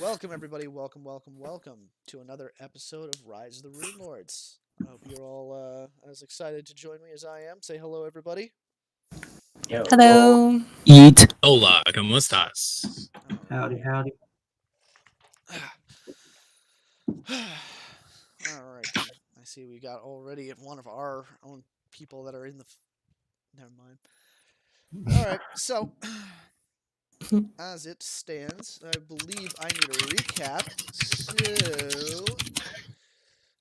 Welcome, everybody. Welcome to another episode of Rise of the Rune Lords. I hope you're all as excited to join me as I am. Say hello, everybody. Yo. Hello. Eat. Hola, ¿cómo estás? Howdy, howdy. All right, then. I see we got already one of our own people that are in the. Never mind. All right, so as it stands, I believe I need a recap. So,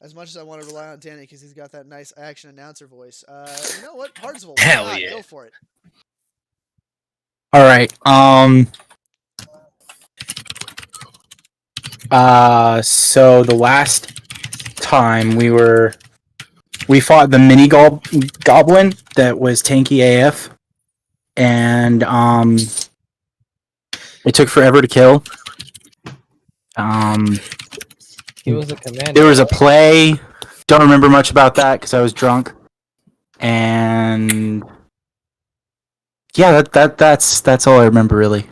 as much as I want to rely on Danny because he's got that nice action announcer voice, you know what? Hardsville, why Hell not? yeah. Go for it. All right. So the last time we fought the mini goblin that was tanky AF, and it took forever to kill. He was a commander. There was a play. Don't remember much about that because I was drunk. And yeah, that's all I remember really.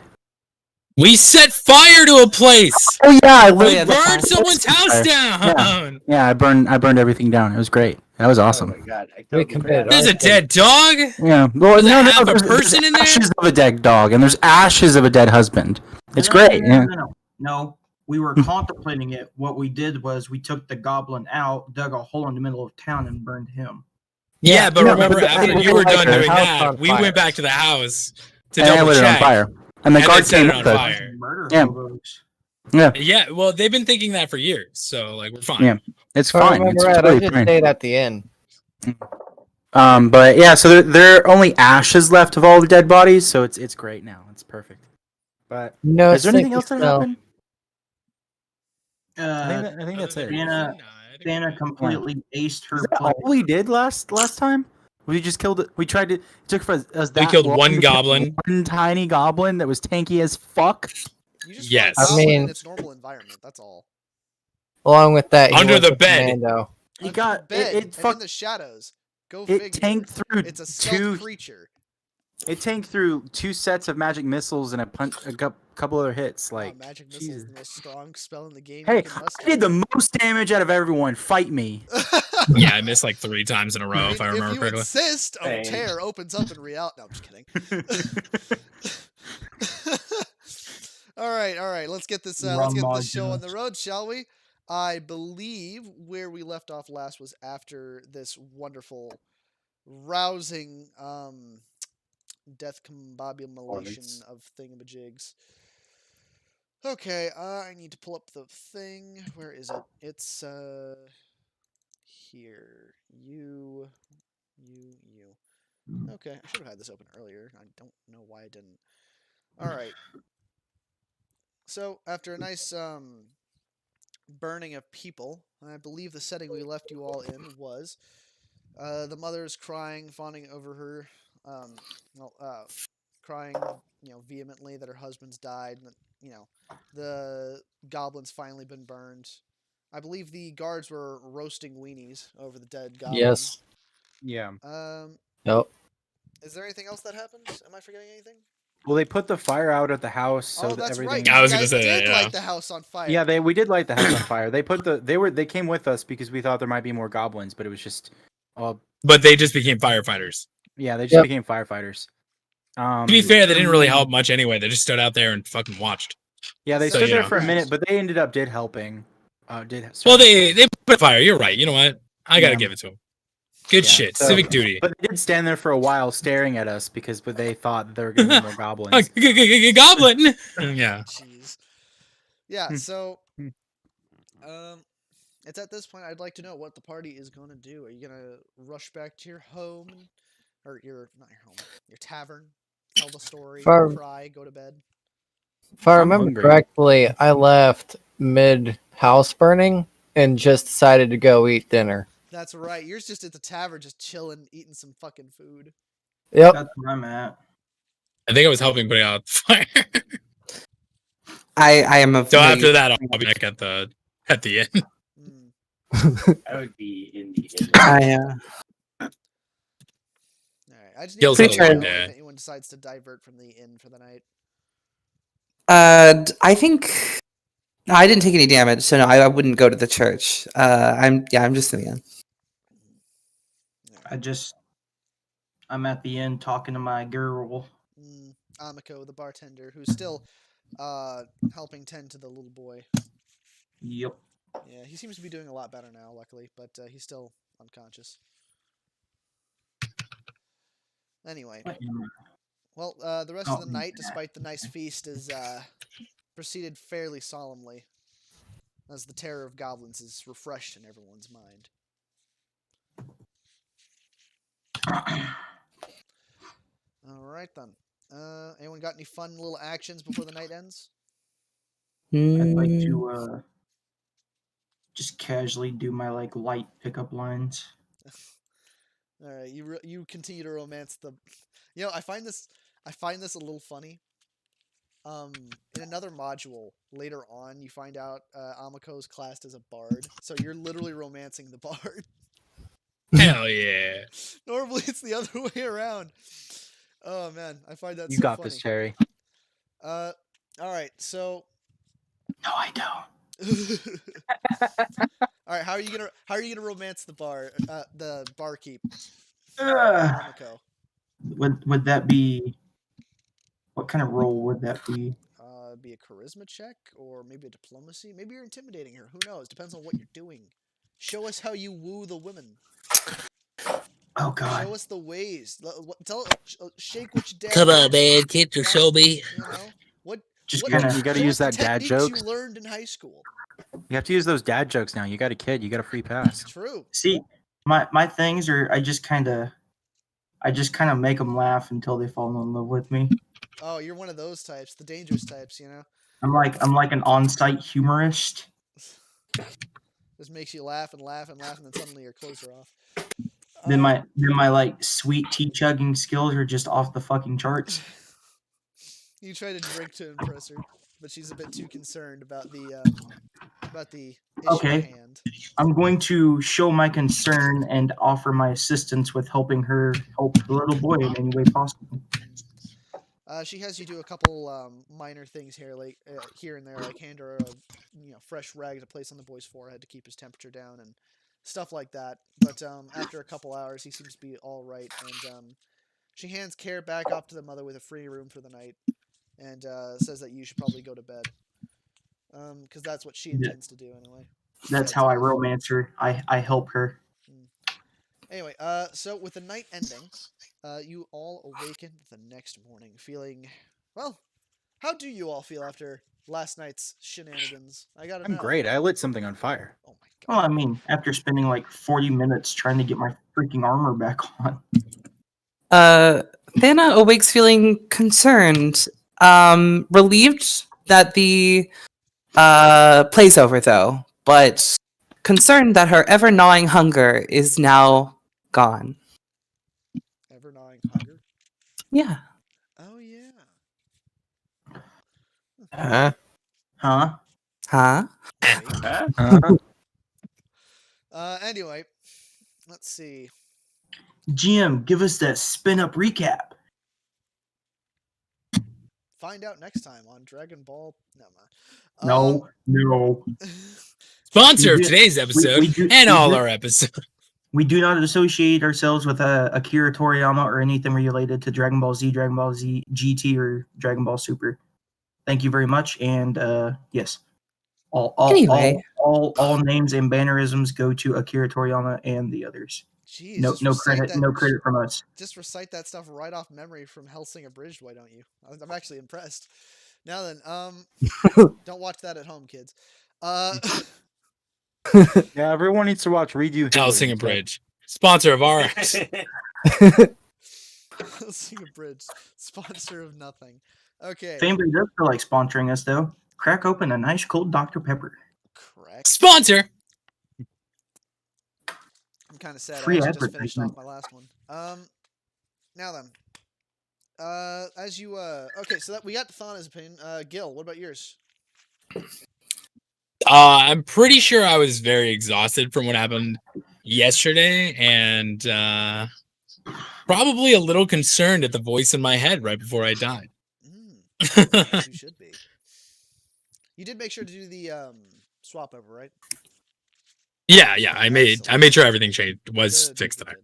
We set fire to a place. Oh yeah, I We lit burned someone's house down. Yeah, I burned everything down. It was great. That was awesome. Oh my god! We committed There's a arson. dead dog. Yeah. Well, There's half a there's person in there? ashes of a dead dog, and there's ashes of a dead husband. It's great. Yeah. No, we were contemplating it. What we did was we took the goblin out, dug a hole in the middle of town, and burned him. Yeah, but Yeah, remember, but after the- you were done the doing house that, on we fire. went back to the house to And I double lit it on check. fire. And the And guard they set came it with on us. fire. Murder Yeah. hobos. Yeah. Yeah, well, they've been thinking that for years, so like we're fine. Yeah. It's If I fine. remember It's right, I totally just fine. stayed at the inn. But yeah, so there are only ashes left of all the dead bodies, so it's great now. It's perfect. But No, is there anything sick else that smell. happened? I think that's it. Dana completely aced her Is that play. all we did last time? We just killed it. We tried to. It took for us that We killed long one to kill goblin. one tiny goblin that was tanky as fuck. You just Yes. fought a I goblin in mean- its normal environment. That's all. Along with that, he Under was the a bed. commando. He Under got the bed it. and Fuck. in the shadows. Go It figure. tanked through It's a stealth two. creature. It tanked through 2 sets of magic missiles and a couple other hits. Wow, Like, magic missile Jesus. is the most strong spell in the game. Hey, you can muster. I did the most damage out of everyone. Fight me. Yeah, I missed like 3 times in a row, if I remember you correctly. insist, a Thanks. tear opens up in reality. No, I'm just kidding. all right. Let's get this. Let's get this show on the road, shall we? I believe where we left off last was after this wonderful, rousing, death combobulation of thingamajigs. Okay, I need to pull up the thing. Where is it? It's here. You. Okay, I should have had this open earlier. I don't know why I didn't. All right. So after a nice burning of people, I believe the setting we left you all in was the mother's crying, fawning over her, crying, vehemently that her husband's died, and that, the goblin's finally been burned. I believe the guards were roasting weenies over the dead goblin. Yes. Yeah. Nope. Is there anything else that happened? Am I forgetting anything? Well, they put the fire out at the house, so oh, that that's everything. right. I was You gonna guys say that, did yeah. light the house on fire. Yeah, we did light the house on fire. They came with us because we thought there might be more goblins, but it was just, But they just became firefighters. yeah, they just Yep. became firefighters. To be fair, they didn't really help much anyway. They just stood out there and fucking watched. Yeah, they So, stood you there know. for a minute, but they ended up helping. Well, they put fire. You're right. You know what? I gotta Yeah. give it to them. Good Yeah, shit. so- Civic duty. But they did stand there for a while staring at us because they thought there were going to be more goblins. Goblin. Yeah. Jeez. Yeah, Hmm. so Hmm. it's at this point I'd like to know what the party is going to do. Are you going to rush back to your home or not your home, your tavern, tell the story, Far- cry, go to bed? If I I'm remember hungry. correctly, I left mid house burning and just decided to go eat dinner. That's right. You're just at the tavern just chilling, eating some fucking food. Yep. That's where I'm at. I think I was helping putting out the fire. I am a So after that, I'll be back at the end. Mm. I would be in the All right. I just need Kills to it know one day. if anyone decides to divert from the inn for the night. I think I didn't take any damage, so no, I wouldn't go to the church. I'm just in the inn. I'm at the end talking to my girl. Amiko, the bartender, who's still helping tend to the little boy. Yep. Yeah, he seems to be doing a lot better now, luckily, but he's still unconscious. Anyway, well, the rest of the night, despite the nice feast, is proceeded fairly solemnly, as the terror of goblins is refreshed in everyone's mind. All right then. Anyone got any fun little actions before the night ends? I'd like to just casually do my light pickup lines. All right, you continue to romance the. You know, I find this a little funny. In another module later on, you find out Amiko's classed as a bard, so you're literally romancing the bard. Hell yeah. Normally, it's the other way around. Oh man, I find that You so got funny. this, Cherry. All right, so. No, I don't. All right, how are you gonna romance the barkeep? Ugh. Amiko. Would that be? What kind of role would that be? Be a charisma check or maybe a diplomacy. Maybe you're intimidating her. Who knows? Depends on what you're doing. Show us how you woo the women. Oh God! Show us the ways. Shake what you dad. Come on, man. Can't you show me? You know what? Just what kinda- You gotta show use us the that dad techniques jokes. you learned in high school. You have to use those dad jokes now. You got a kid. You got a free pass. True. See, my things are I just kind of make them laugh until they fall in love with me. Oh, you're one of those types, the dangerous types. You know. I'm like an on-site humorist. Just makes you laugh and laugh and laugh, and then suddenly your clothes are off. Then my sweet tea chugging skills are just off the fucking charts. You try to drink to impress her, but she's a bit too concerned about the issue Okay. at hand. I'm going to show my concern and offer my assistance with helping her help the little boy in any way possible. She has you do a couple minor things here, like here and there, like hand her a fresh rag to place on the boy's forehead to keep his temperature down and stuff like that. But after a couple hours, he seems to be all right, and she hands Care back up to the mother with a free room for the night, and says that you should probably go to bed, because that's what she intends to do anyway. That's how I romance her. I help her. Anyway, so with the night ending, you all awaken the next morning feeling, well, how do you all feel after last night's shenanigans? I gotta know. I'm great. I lit something on fire. Oh my Well, god. I mean, after spending 40 minutes trying to get my freaking armor back on. Thana awakes feeling concerned, relieved that the play's over though, but concerned that her ever gnawing hunger is now gone. Ever gnawing hunger? Yeah. Oh yeah. Huh? Huh? Huh? Great. Anyway, let's see. GM, give us that spin up recap. Find out next time on Dragon Ball. No. No. Sponsor of We do- today's episode we do- and we all do- our episodes. We do not associate ourselves with Akira Toriyama or anything related to Dragon Ball Z, GT, or Dragon Ball Super. Thank you very much. And yes, Anyway. all names and bannerisms go to Akira Toriyama and the others. Jeez, No just credit, recite that- no credit from us. Just recite that stuff right off memory from Hellsing Abridged, why don't you? I'm actually impressed. Now then, don't watch that at home, kids. Yeah, everyone needs to watch Redo Hellsing Abridged. Sponsor of our episode. Hellsing Abridged, sponsor of nothing. Okay, If anybody does feel like sponsoring us, though, crack open a nice cold Dr. Pepper. correct. Sponsor. I'm kind of sad. Free I actually just finished off advertisement. my last one. Now then, as you okay, so that we got Thana's opinion. Gil, what about yours? I'm pretty sure I was very exhausted from what happened yesterday, and probably a little concerned at the voice in my head right before I died. As you should be. You did make sure to do the swap over, right? Yeah, I Excellent. made sure everything was Good, fixed good, today.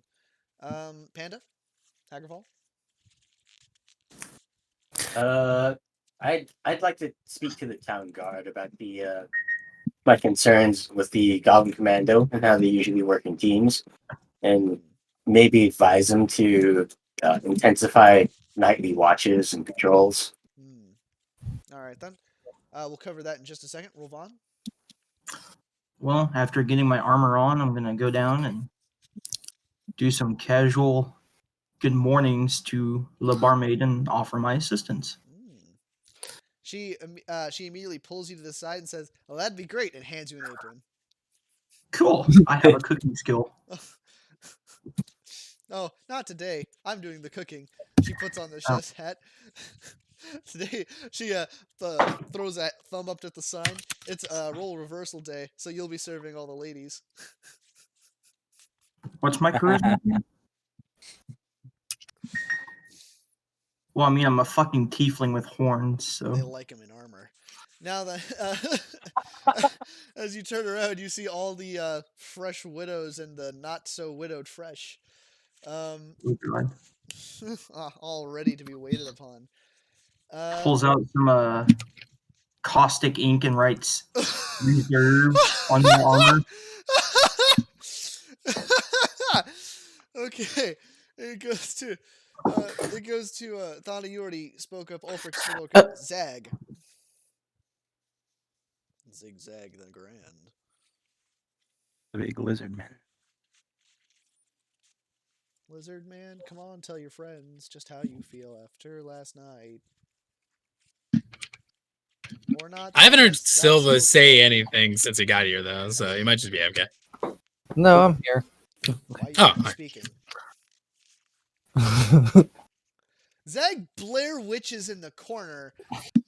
good. Panda, Hagerfall. I'd like to speak to the town guard about my concerns with the Goblin Commando and how they usually work in teams, and maybe advise them to intensify nightly watches and patrols. All right then. We'll cover that in just a second. Rolvon. Well, after getting my armor on, I'm gonna go down and do some casual good mornings to the barmaid and offer my assistance. She immediately pulls you to the side and says, "Well, that'd be great," and hands you an apron. Cool. I have a cooking skill. Oh, not today. I'm doing the cooking. She puts on the Oh. chef's hat. Today, she throws a thumb up at the sign. It's role reversal day, so you'll be serving all the ladies. What's my charisma? Well, I mean, I'm a fucking tiefling with horns, They so like him in armor. Now that as you turn around, you see all the fresh widows and the not so widowed fresh, all ready to be waited upon. pulls out some caustic ink and writes reserved on my armor. Okay, it goes to Thana. You already spoke up. Ulfric spoke Uh, up. Zag. Zigzag the Grand. The big lizard man. Lizard man, come on, tell your friends just how you feel after last night. Or not. I haven't heard that's Silva okay. say anything since he got here though, so he might just be AFK. No, I'm here. Why are you Oh, not alright. speaking? Zag Blair Witches in the corner,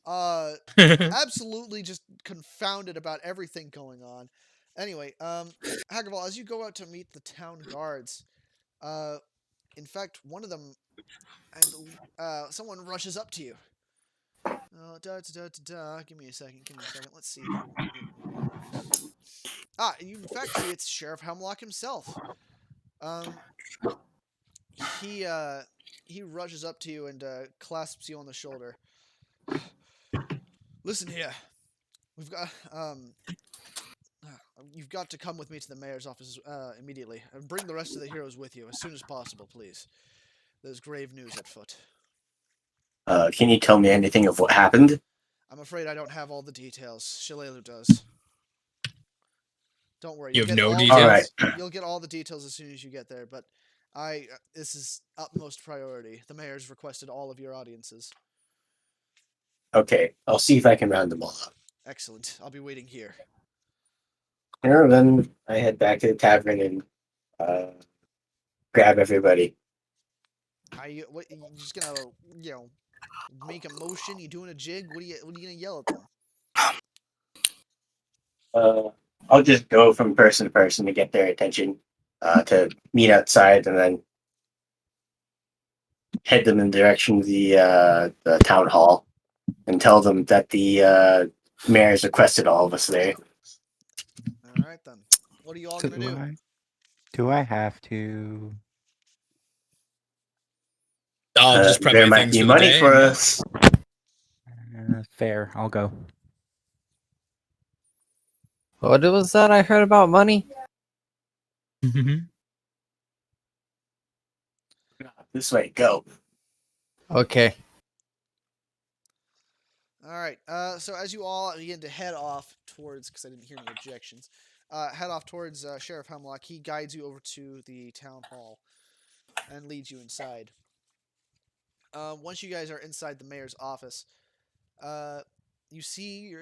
absolutely just confounded about everything going on. Anyway, Hagaval, as you go out to meet the town guards, in fact, one of them, and someone rushes up to you. Oh, Give me a second. Let's see. In fact, see, it's Sheriff Hemlock himself. He rushes up to you and clasps you on the shoulder. Listen here, we've got you've got to come with me to the mayor's office immediately, and bring the rest of the heroes with you as soon as possible, please. There's grave news at foot. Can you tell me anything of what happened? I'm afraid I don't have all the details. Shalelu does. Don't worry. You You'll have get no all details? All right. You'll get all the details as soon as you get there, but this is utmost priority. The mayor's requested all of your audiences. Okay, I'll see if I can round them all up. Excellent. I'll be waiting here. Then I head back to the tavern and grab everybody. You just gonna make a motion? You doing a jig? What are you gonna yell at them? I'll just go from person to person to get their attention, to meet outside, and then head them in the direction of the town hall, and tell them that the mayor has requested all of us there. All right then. What are you all gonna do? Do I have to? I'll just prep there my might things be for the money day. for and- us. Fair. I'll go. What was that I heard about money? This way, go. Okay. All right. So as you all begin to head off towards, because I didn't hear any objections, head off towards Sheriff Hemlock. He guides you over to the town hall and leads you inside. Once you guys are inside the mayor's office, you see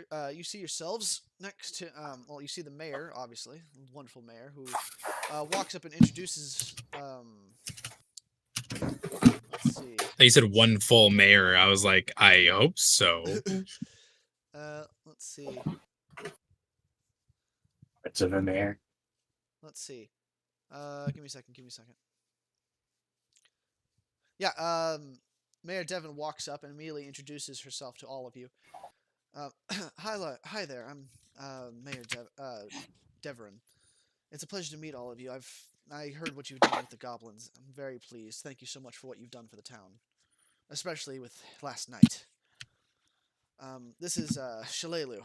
yourselves next to you see the mayor, obviously, wonderful mayor, who walks up and introduces. Let's see. You said one full mayor. I was like, I hope so. Let's see. It's of a mayor. Let's see. Give me a second. Yeah. Mayor Devon walks up and immediately introduces herself to all of you. Hi there. I'm Mayor Deverin. It's a pleasure to meet all of you. I heard what you've done with the goblins. I'm very pleased. Thank you so much for what you've done for the town, especially with last night. This is Shalelu,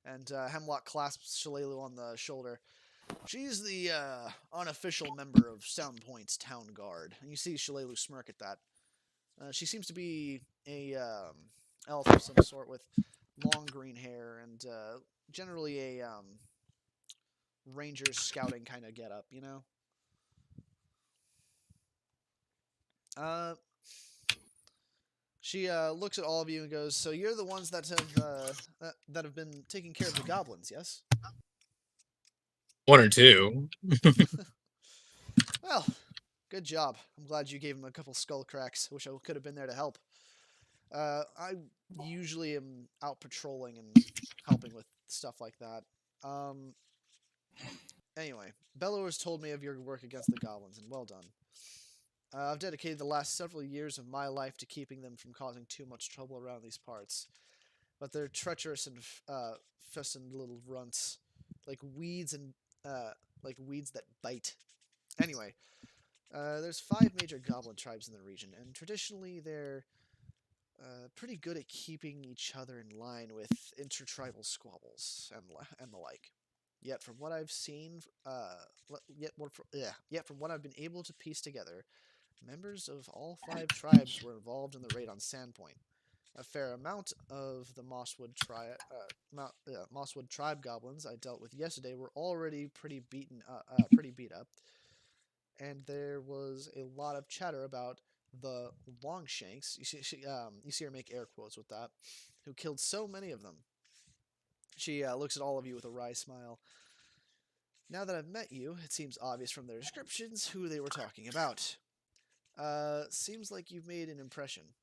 and Hemlock clasps Shalelu on the shoulder. She's the unofficial member of Soundpoint's town guard, and you see Shalelu smirk at that. She seems to be a elf of some sort with long green hair and generally a ranger scouting kind of get up, you know. She looks at all of you and goes, "So you're the ones that have been taking care of the goblins, yes?" One or two. Well, good job. I'm glad you gave him a couple skull cracks. Wish I could have been there to help. I usually am out patrolling and helping with stuff like that. Anyway, Bello has told me of your work against the goblins, and well done. I've dedicated the last several years of my life to keeping them from causing too much trouble around these parts. But they're treacherous and fessing little runts, like weeds that bite. Anyway, there's 5 major goblin tribes in the region, and traditionally they're pretty good at keeping each other in line with intertribal squabbles and the like. Yet from what I've seen, yet from what I've been able to piece together, members of all 5 tribes were involved in the raid on Sandpoint. A fair amount of the Mosswood tribe goblins I dealt with yesterday were already pretty beat up, and there was a lot of chatter about the Longshanks. You see her make air quotes with that, who killed so many of them. She looks at all of you with a wry smile. Now that I've met you, it seems obvious from their descriptions who they were talking about. Seems like you've made an impression.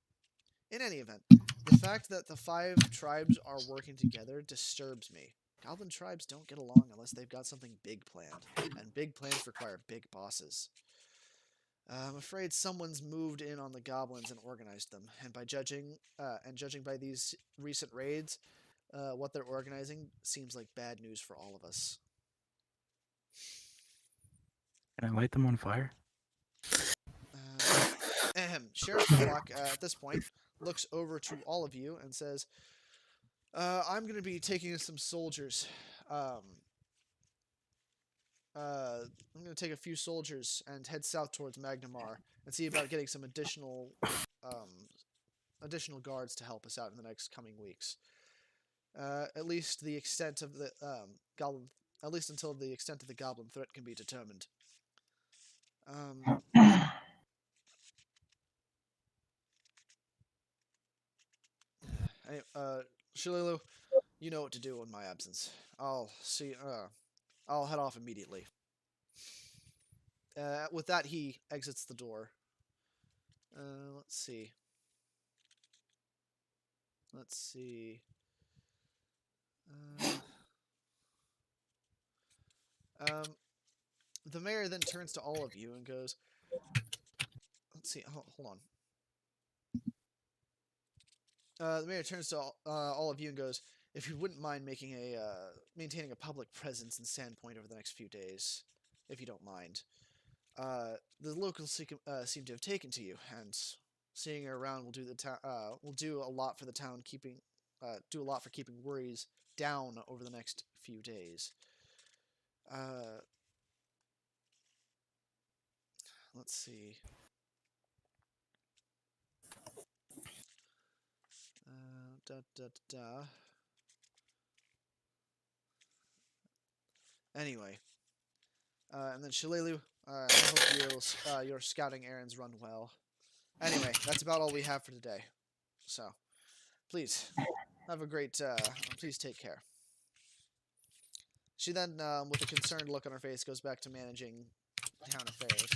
In any event, the fact that the 5 tribes are working together disturbs me. Goblin tribes don't get along unless they've got something big planned, and big plans require big bosses. I'm afraid someone's moved in on the goblins and organized them, and judging by these recent raids, what they're organizing seems like bad news for all of us. Can I light them on fire? Sheriff Hemlock, at this point, looks over to all of you and says, I'm going to be taking some soldiers. I'm going to take a few soldiers and head south towards Magnamar and see about getting some additional guards to help us out in the next coming weeks. At least the extent of the goblin, at least until the extent of the goblin threat can be determined. Shalilu, you know what to do in my absence. I'll head off immediately. With that, he exits the door. Let's see. The mayor then turns to all of you and goes, let's see, hold on. The mayor turns to all of you and goes, if you wouldn't mind maintaining a public presence in Sandpoint over the next few days, if you don't mind. The locals seem to have taken to you, and seeing her around will do a lot for the town, do a lot for keeping worries down over the next few days. Let's see. Anyway, and then Shalelu, I hope your scouting errands run well. Anyway, that's about all we have for today. So, please, have a great, please take care. She then, with a concerned look on her face, goes back to managing town affairs.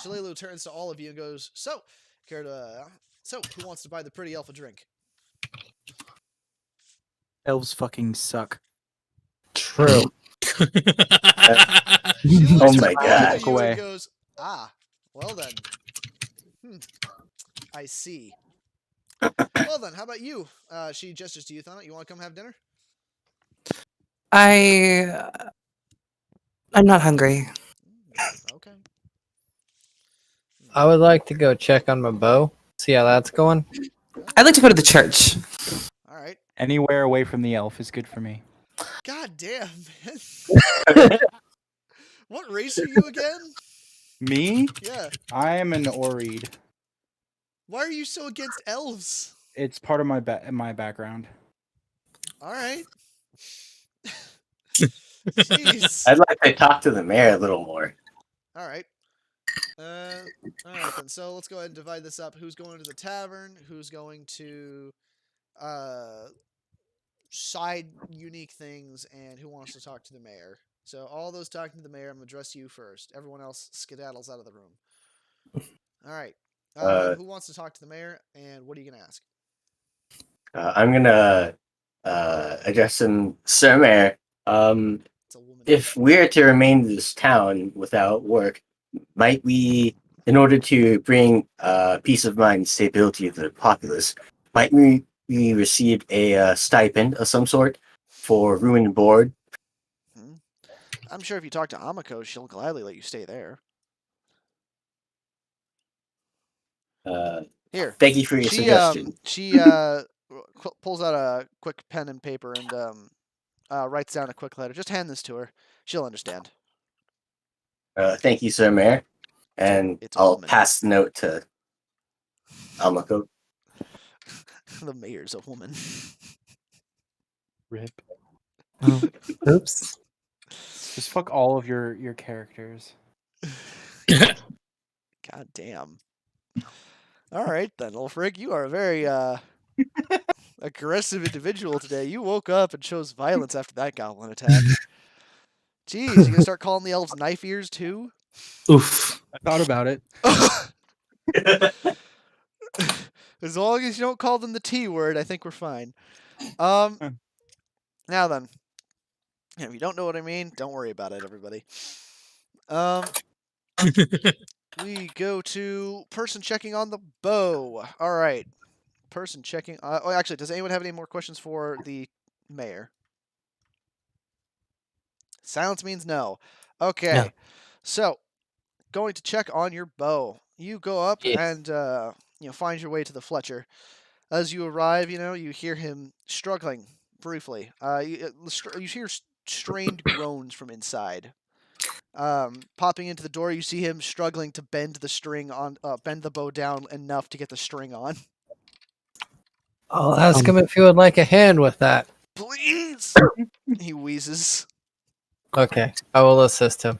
Shalelu turns to all of you and goes, so, who wants to buy the pretty elf a drink? Elves fucking suck. True. She looks Oh my at both God. of you Away. and goes, well then. I see. Well then, how about you? She gestures to you, Thana. You want to come have dinner? I'm not hungry. Okay. I would like to go check on my bow, see how that's going. I'd like to go to the church. All right. Anywhere away from the elf is good for me. God damn, man. What race are you again? Me? Yeah. I am an Oreed. Why are you so against elves? It's part of my my background. All right. Jeez. I'd like to talk to the mayor a little more. All right. All right then. So let's go ahead and divide this up. Who's going to the tavern? Who's going to side unique things? And who wants to talk to the mayor? So all those talking to the mayor, I'm gonna address you first. Everyone else skedaddles out of the room. All right. Who wants to talk to the mayor? And what are you gonna ask? I'm gonna address him, Sir Mayor. It's a woman. If we're to remain in this town without work, might we, in order to bring peace of mind and stability to the populace, might we receive a stipend of some sort for room and board? I'm sure if you talk to Amako, she'll gladly let you stay there. Here. Thank you for your suggestion. She pulls out a quick pen and paper and writes down a quick letter. Just hand this to her. She'll understand. Thank you, Sir Mayor. And It's a I'll woman. pass the note to Almako. The mayor's a woman. Rip. Oops. Just fuck all of your characters. God damn. All right then, Ulfric, you are a very aggressive individual today. You woke up and chose violence after that goblin attack. Jeez, you gonna start calling the elves knife ears too? Oof. I thought about it. As long as you don't call them the T word, I think we're fine. Now then, if you don't know what I mean, don't worry about it, everybody. We go to person checking on the bow. All right, person checking. Oh, actually, does anyone have any more questions for the mayor? Silence means no. Okay, No. so going to check on your bow. You go up Yes. and find your way to the Fletcher. As you arrive, you hear him struggling briefly. You hear strained groans from inside. Popping into the door, you see him struggling to bend the bow down enough to get the string on. I'll ask him if he would like a hand with that. Please, he wheezes. Okay, I will assist him.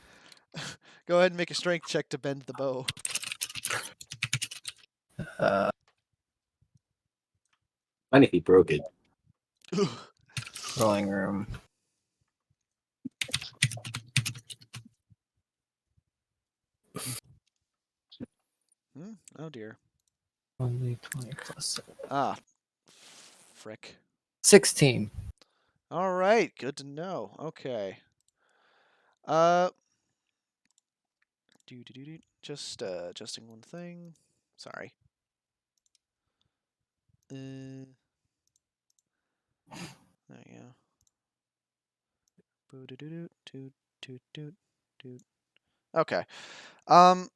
Go ahead and make a strength check to bend the bow. Fine if he broke it. Rolling room. Oh dear. Only 20 plus 7. Ah, frick. 16. All right, good to know. Okay. Just adjusting one thing. Sorry. There you go. Okay. All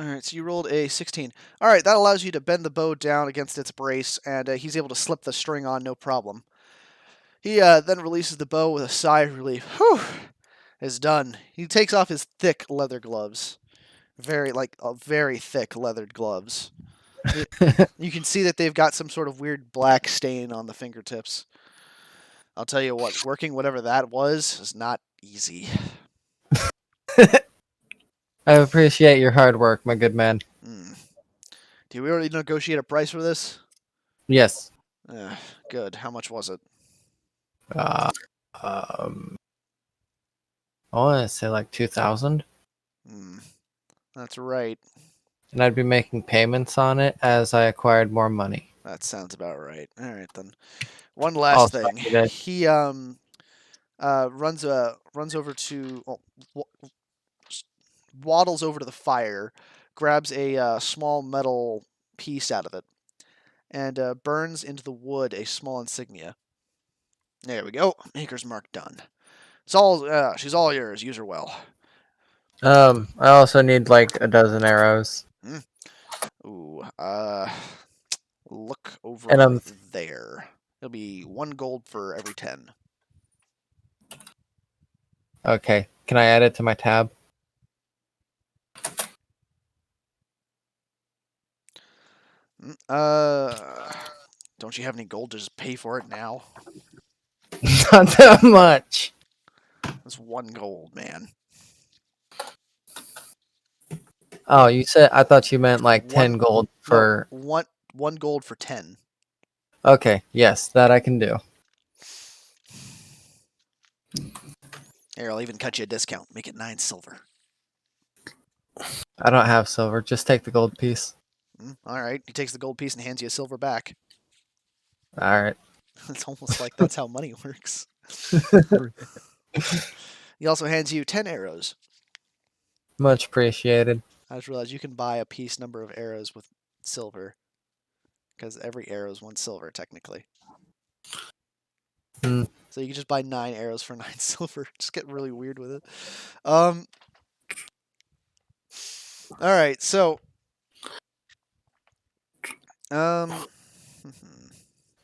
right, so you rolled a 16. All right, that allows you to bend the bow down against its brace, and he's able to slip the string on no problem. He then releases the bow with a sigh of relief. Whew! It's done. He takes off his thick leather gloves. Very thick leathered gloves. You can see that they've got some sort of weird black stain on the fingertips. I'll tell you what, working whatever that was is not easy. I appreciate your hard work, my good man. Do we already negotiate a price for this? Yes. Good. How much was it? I want to say like 2,000. That's right. And I'd be making payments on it as I acquired more money. That sounds about right. All right then. One last thing. He runs over to waddles over to the fire, grabs a small metal piece out of it, and burns into the wood a small insignia. There we go. Maker's mark done. It's all. She's all yours. Use her well. I also need like a dozen arrows. Ooh. Look over And I'm there. It'll be 1 gold for every 10. okay. Can I add it to my tab? Don't you have any gold to just pay for it now? Not that much. That's 1 gold, man. Oh, you said I thought you meant like 10 One- gold for. No, 1 gold for 10. Okay, yes, that I can do. Here, I'll even cut you a discount. Make it 9 silver. I don't have silver. Just take the gold piece. All right. He takes the gold piece and hands you a silver back. All right. It's almost like that's how money works. He also hands you 10 arrows. Much appreciated. I just realized you can buy a piece number of arrows with silver. Because every arrow is 1 silver, technically. Hmm. So you can just buy 9 arrows for 9 silver. Just get really weird with it. All right, so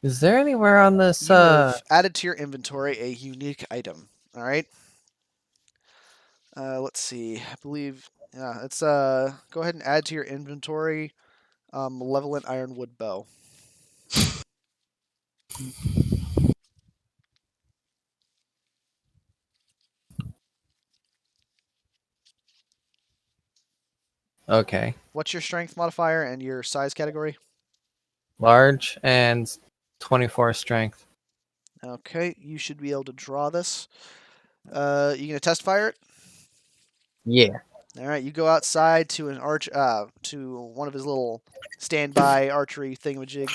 Is there anywhere on this? you have added to your inventory a unique item. All right. Let's see. I believe. Yeah, it's go ahead and add to your inventory. Malevolent ironwood bow. Okay. What's your strength modifier and your size category? Large and 24 strength. Okay, you should be able to draw this. You gonna test fire it? Yeah. All right, you go outside to to one of his little standby archery thingamajigs.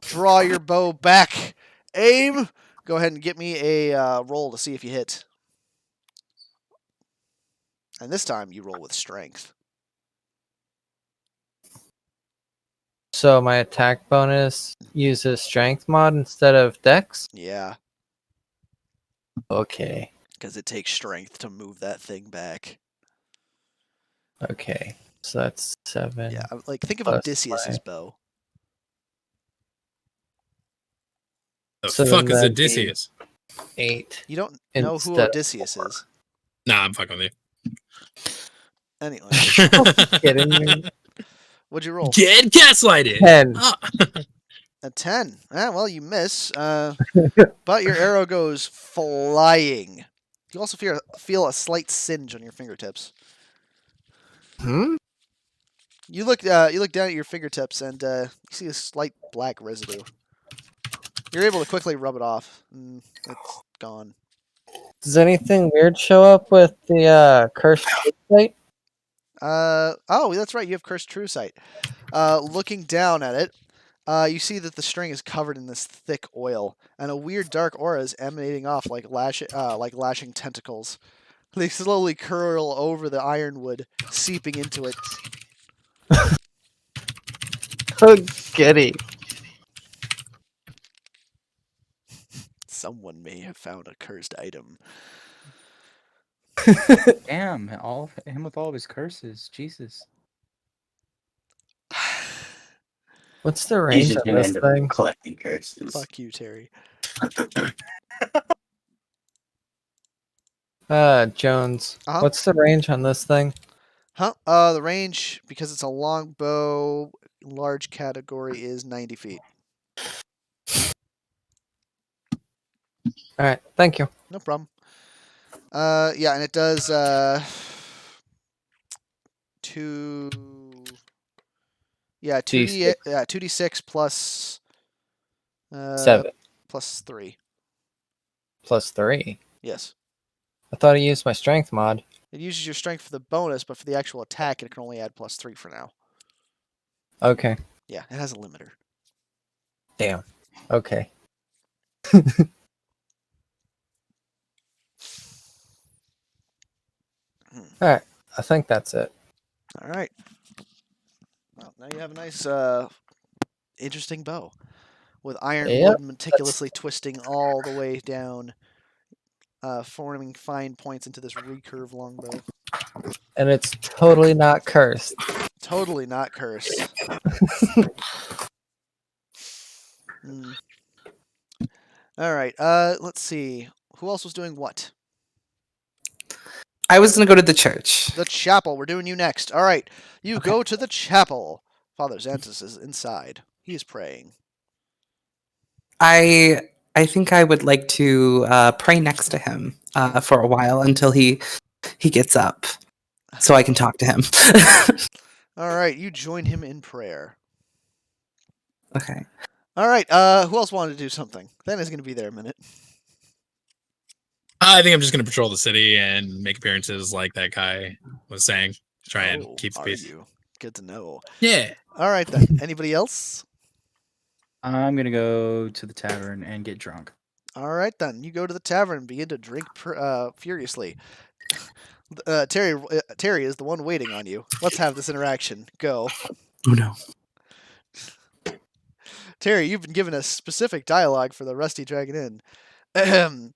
Draw your bow back. Aim. Go ahead and get me a roll to see if you hit. And this time you roll with strength. So my attack bonus uses strength mod instead of dex? Yeah, Okay. because it takes strength to move that thing back. Okay. So that's 7. Yeah, like think of plus Odysseus's my- bow. The So fuck then is that'd be- Odysseus? 8. You don't know who Instead- Odysseus is. Nah, I'm fucking with Anyway, you. Kidding me? what'd you roll? Get gaslighted. 10. Ah. A 10. Ah, well, you miss. But your arrow goes flying. You also feel a slight singe on your fingertips. Hmm? You look down at your fingertips and you see a slight black residue. You're able to quickly rub it off. It's gone. Does anything weird show up with the cursed plate? Oh, that's right. You have cursed true sight. Looking down at it, you see that the string is covered in this thick oil, and a weird dark aura is emanating off like lashing tentacles. They slowly curl over the ironwood, seeping into it. Oh, giddy. Someone may have found a cursed item. Damn, him with all of his curses. Jesus. What's the He's range just of gonna this end up thing? collecting curses. Fuck you, Terry. Jones. Uh-huh. What's the range on this thing? Huh? The range, because it's a long bow, large category is 90 feet. Alright, thank you. No problem. Yeah, and it does two. Yeah, 2d. Yeah, 2d6 plus. 7 plus 3. plus 3. Yes. I thought I used my strength mod. It uses your strength for the bonus, but for the actual attack, it can only add plus 3 for now. Okay. Yeah, it has a limiter. Damn. Okay. Alright, I think that's it. All right. Well, now you have a nice, interesting bow with iron Yep, wood meticulously twisting all the way down, forming fine points into this recurve longbow. and it's totally not cursed. Totally not cursed. Hmm. All right. Let's see. Who else was doing what? I was gonna go to the church. The chapel. We're doing you next. All right. You Okay. go to the chapel. Father Xantus is inside. He is praying. I think I would like to pray next to him for a while until he gets up, so I can talk to him. All right. You join him in prayer. Okay. All right. Who else wanted to do something? Then is going to be there a minute. I think I'm just going to patrol the city and make appearances like that guy was saying. Try and keep the are peace. you? Good to know. Yeah. All right then. Anybody else? I'm gonna go to the tavern and get drunk. All right then. You go to the tavern and begin to drink furiously. Terry is the one waiting on you. Let's have this interaction. Go. Oh no. Terry, you've been given a specific dialogue for the Rusty Dragon Inn. Ahem.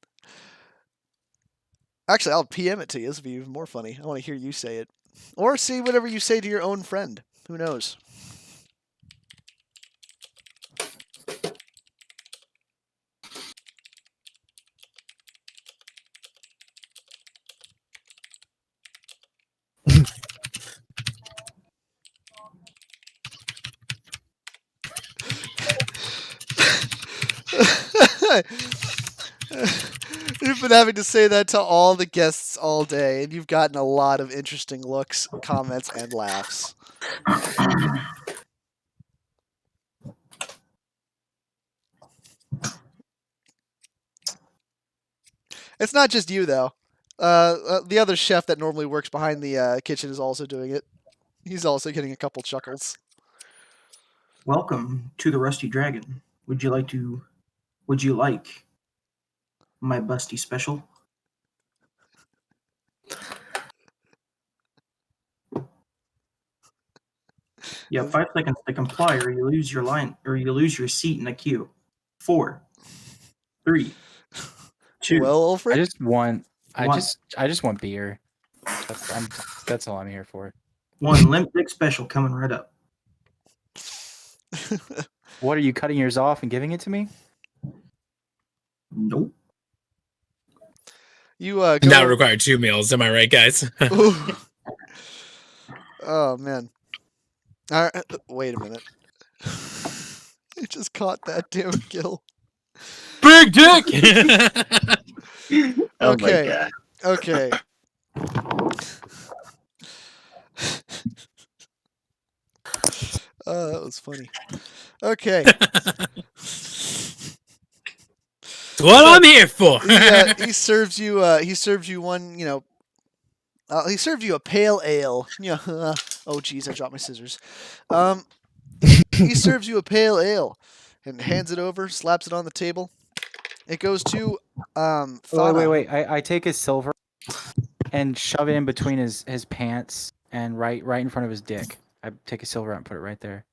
Actually, I'll PM it to you. This will be even more funny. I want to hear you say it. Or see whatever you say to your own friend. Who knows? You've been having to say that to all the guests all day, and you've gotten a lot of interesting looks, comments, and laughs. It's not just you, though. The other chef that normally works behind the kitchen is also doing it. He's also getting a couple chuckles. Welcome to the Rusty Dragon. Would you like my busty special? You have 5 seconds to comply, or you lose your seat in the queue. 4, 3, 2. Well, I Alfred? just want One. I just want beer. That's all I'm here for. 1 limp dick special coming right up. What are you cutting yours off and giving it to me? Nope. You go. That required 2 meals. Am I right, guys? Ooh. Oh man. All right, wait a minute. I just caught that damn kill. Big dick. Oh Okay. my god. Okay. That was funny. Okay. That's what I'm here for. He serves you. He serves you one. You know. He served you a pale ale. Yeah. Oh, geez, I dropped my scissors. He serves you a pale ale, and hands it over, slaps it on the table. It goes to Fauna. Wait. I take his silver and shove it in between his pants and right in front of his dick. I take a silver out and put it right there.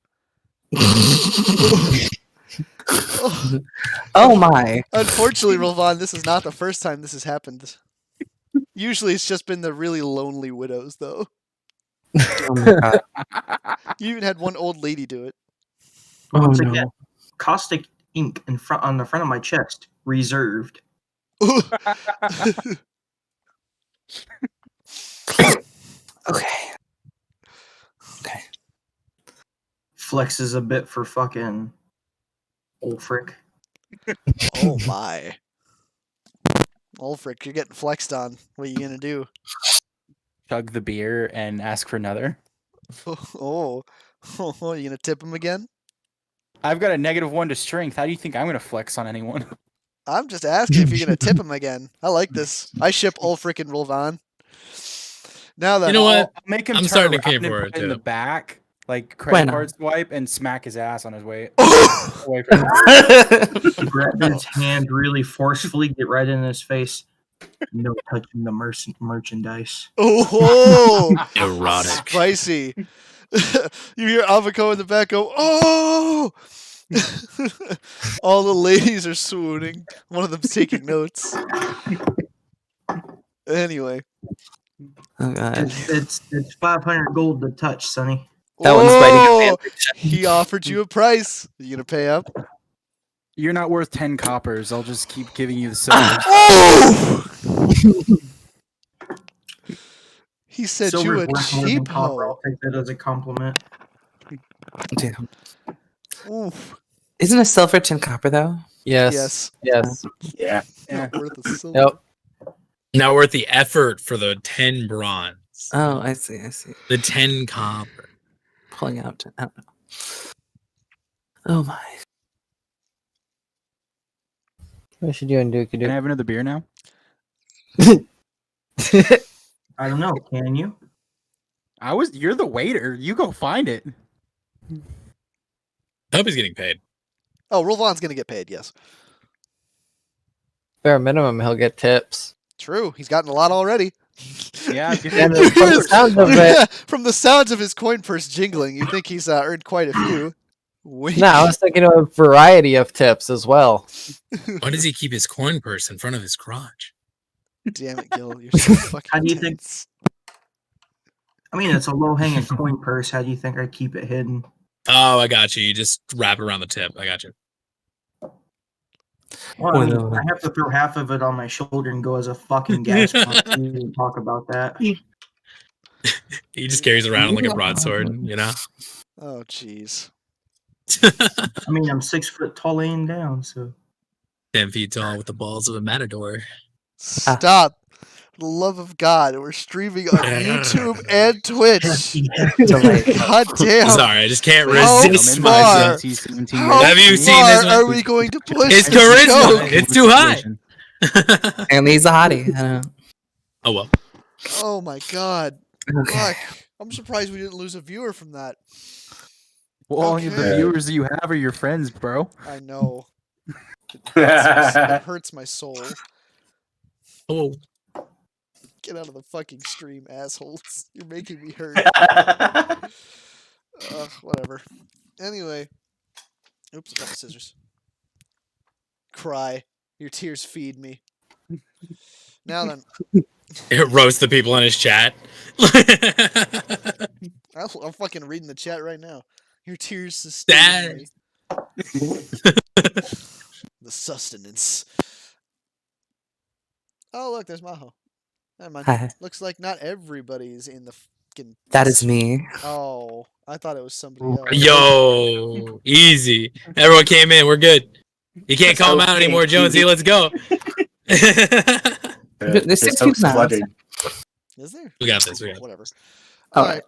Oh my. Unfortunately, Rolvan, this is not the first time this has happened. Usually, it's just been the really lonely widows, though. Oh my god. You even had one old lady do it. Oh Once no. again, caustic ink on the front of my chest. Reserved. Okay. Flexes a bit for fucking Ulfric. Oh my. Ulfric, you're getting flexed on. What are you gonna do? Chug the beer and ask for another. Oh, you gonna tip him again? I've got a -1 to strength. How do you think I'm gonna flex on anyone? I'm just asking if you're gonna tip him again. I like this. I ship Ulfric and Rolvan. Now then, You know what? I'll make him I'm turn starting to around crave and for put it, in the too. back, like credit Bueno. card swipe, and smack his ass on his way Oh! away from him. Grab his hand really forcefully, get right in his face. No touching the merchandise. Oh, Erotic. spicy. You hear Avako in the back go, "Oh!" All the ladies are swooning. One of them's taking notes. Anyway. Oh god. It's 500 gold to touch, Sonny. That one's biting a Oh, bandage. he offered you a price. You gonna pay up? You're not worth 10 coppers. I'll just keep giving you the silver. Oh! He said Silver's you a worth more than copper. cheapo. I'll take that as a compliment. Damn. Oof. Isn't a silver 10 copper though? Yes. Yes. Yeah. Not worth a silver. Yep. Not worth the effort for the 10 bronze. Oh, I see. The 10 copper. Pulling out. I don't know. Oh my. What you doing, Dookie Can I have another beer now? Duke? I don't know. Can you? You're the waiter. You go find it. I hope he's getting paid. Oh, Rolvan's gonna get paid, yes. Bare minimum, he'll get tips. True. He's gotten a lot already. Yeah, give And him from the sounds of it, Yeah, from the sounds of his coin purse jingling, you think he's earned quite a few. Wink. no, I was thinking of a variety of tips as well. Why does he keep his coin purse in front of his crotch? Damn it, Gil. You're so fucking How do you think- tense. I mean, it's a low-hanging coin purse. How do you think I keep it hidden? Oh, I got you. You just wrap it around the tip. I got you. Well, I mean, Well, I have to throw half of it on my shoulder and go as a fucking gas pump. We didn't talk about that. He just carries around like a broadsword, you know? Oh, jeez. I mean, I'm 6 foot tall laying down, so 10 feet tall with the balls of a matador. Stop. For the love of God. We're streaming on YouTube and Twitch. God damn. Sorry, I just can't How resist far? myself. How Have you seen far this one? are we going to push It's this charisma. joke? It's too high. And he's a hottie. I don't know. Oh, well. Oh my God. Okay. Fuck. I'm surprised we didn't lose a viewer from that. Well, only the Okay. viewers you have are your friends, bro. I know. It hurts my soul. Oh, Get out of the fucking stream, assholes. You're making me hurt. Whatever. Anyway. Oops, I got the scissors. Cry. Your tears feed me. Now then, it roasts the people in his chat. I'm fucking reading the chat right now. Your tears sustain me. The sustenance. Oh, look, there's Maho. Never mind. Hi. Looks like not everybody's in the fucking. That is me. Oh, I thought it was somebody else. Yo, easy. Everyone came in. We're good. You can't call him out anymore, Jonesy. Let's go. There's 6 people now. flooded. Is there? We got this. We got this. Whatever. All All right.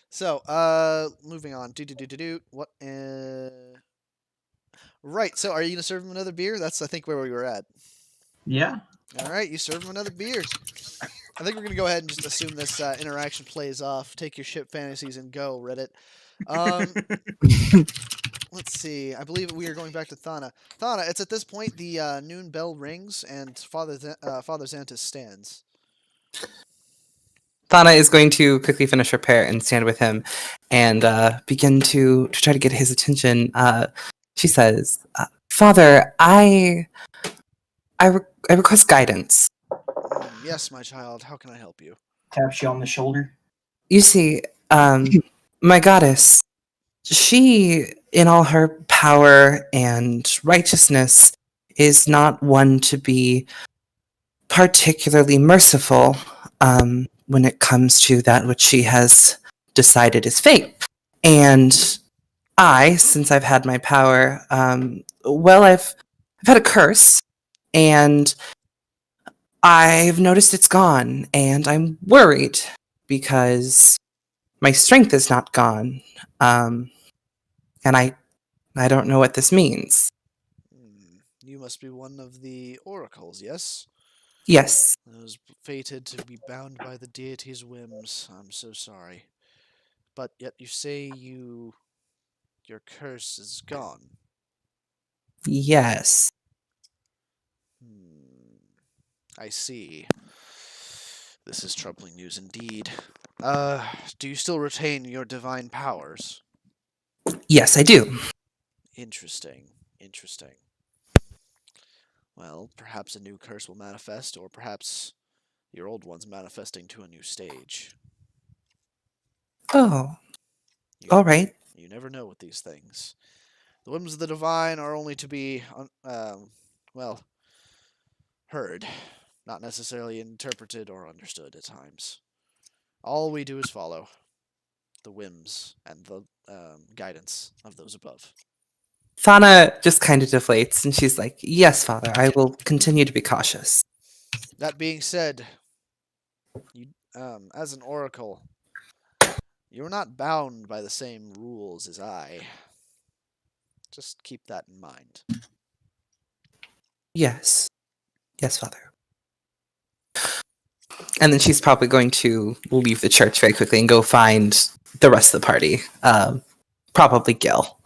So, moving on. What? Right. So, are you gonna serve him another beer? That's, I think, where we were at. yeah. All right. You serve him another beer. I think we're gonna go ahead and just assume this interaction plays off. Take your ship fantasies and go, Reddit. Let's see. I believe we are going back to Thana. Thana, it's at this point the noon bell rings and Father Xantus stands. Thana is going to quickly finish her prayer and stand with him and begin to try to get his attention. She says, Father, I request guidance. Yes, my child. How can I help you? Taps you on the shoulder. You see, my goddess, she, in all her power and righteousness, is not one to be particularly merciful when it comes to that which she has decided is fate. And I, since I've had my power, I've had a curse, and I've noticed it's gone, and I'm worried because my strength is not gone, and I don't know what this means. You must be one of the oracles, yes? Yes, Those fated to be bound by the deity's whims. I'm so sorry. But yet you say your curse is gone. yes. I see. This is troubling news indeed. Do you still retain your divine powers? Yes, I do. Interesting. Interesting. Well, perhaps a new curse will manifest, or perhaps your old one's manifesting to a new stage. Oh, You, all right. you never know with these things. The whims of the divine are only to be, well, heard, not necessarily interpreted or understood at times. All we do is follow the whims and the guidance of those above. Thana just kind of deflates, and she's like, "Yes, Father, I will continue to be cautious." That being said, you, as an oracle, you're not bound by the same rules as I. Just keep that in mind. Yes, yes, Father. And then she's probably going to leave the church very quickly and go find the rest of the party. Probably Gil.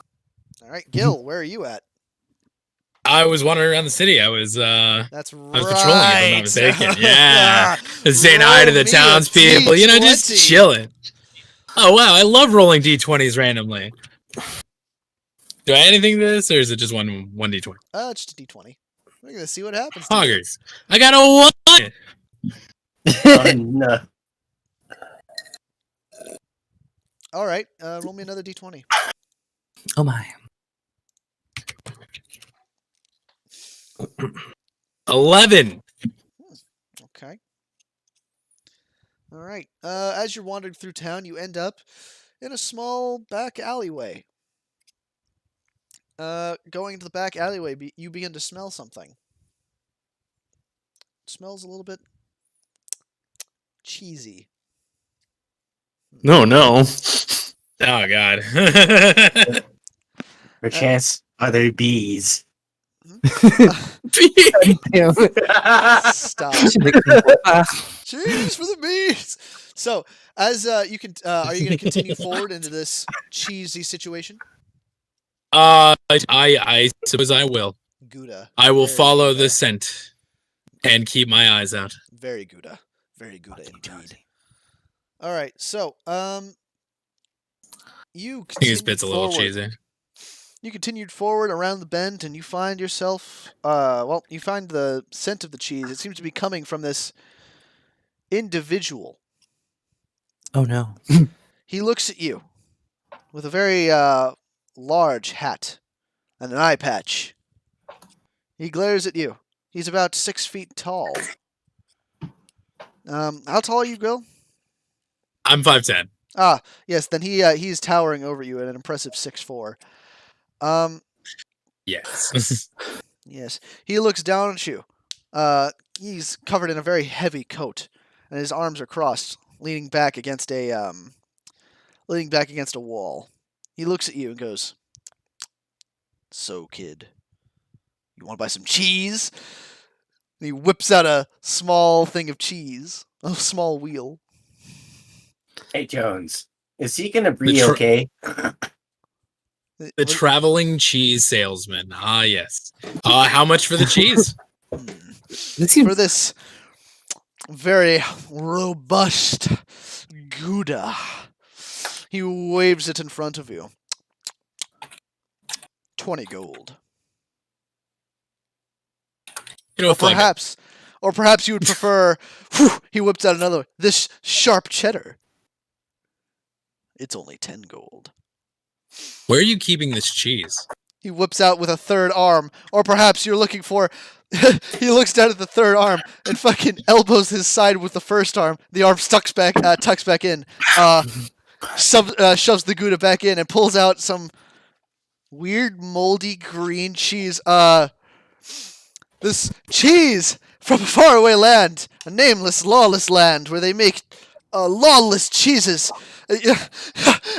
All right, Gil, where are you at? I was wandering around the city. I was That's right. I was patrolling, if I'm not mistaken. Yeah. Just saying hi to Roll the me a townspeople, just D20. chilling. Oh wow, I love rolling d20s randomly. Do I add anything to this, or is it just one d20? Just a D20. We're gonna see what happens. To you. Hoggers. I got a 1. Oh, no. All right, roll me another D20. Oh my. 11. Okay. All right. As you're wandering through town, you end up in a small back alleyway. Going into the back alleyway, you begin to smell something. It smells a little bit cheesy. No, no. Oh god. Perchance are there bees? Damn. Stop. Uh, Cheese for the bees. So, as you can, are you going to continue forward into this cheesy situation? I suppose I will. Gouda. I will Very follow Gouda. the scent and keep my eyes out. Very Gouda. Very Gouda indeed. All right. So, you I think this continued bit's a little forward. cheesy. You continued forward around the bend, and you find yourself. You find the scent of the cheese. It seems to be coming from this individual. oh no. He looks at you with a very large hat and an eye patch. He glares at you. He's about 6 feet tall. How tall are you, Gil? I'm 5'10". Ah, yes. Then he's towering over you at an impressive 6'4". Yes. Yes. He looks down at you. He's covered in a very heavy coat, and his arms are crossed, leaning back against a wall. He looks at you and goes, "So, kid, you want to buy some cheese?" And he whips out a small thing of cheese, a small wheel. Hey, Jones. Is he gonna be The tr- okay? The traveling cheese salesman. Ah, yes. How much for the cheese? This seems For this very robust Gouda. He waves it in front of you. 20 gold. You know, fuck it. Or perhaps you would prefer. He whips out another. This sharp cheddar. It's only 10 gold. Where are you keeping this cheese? He whips out with a third arm. Or perhaps you're looking for. He looks down at the third arm and fucking elbows his side with the first arm. The arm tucks back in. Shoves the Gouda back in and pulls out some weird moldy green cheese. This cheese from a faraway land, a nameless, lawless land where they make lawless cheeses.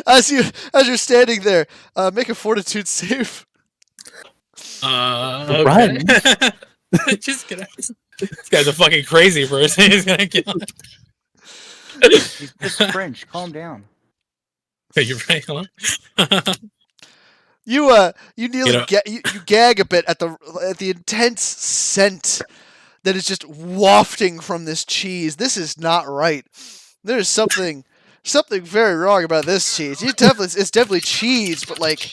As you're standing there, make a fortitude save. Okay. Run. Just gonna. This guy's a fucking crazy person. He's gonna kill. He's just French. Calm down. You're right. Hello? You nearly you gag a bit at the intense scent that is just wafting from this cheese. This is not right. There's something very wrong about this cheese. It's definitely cheese, but like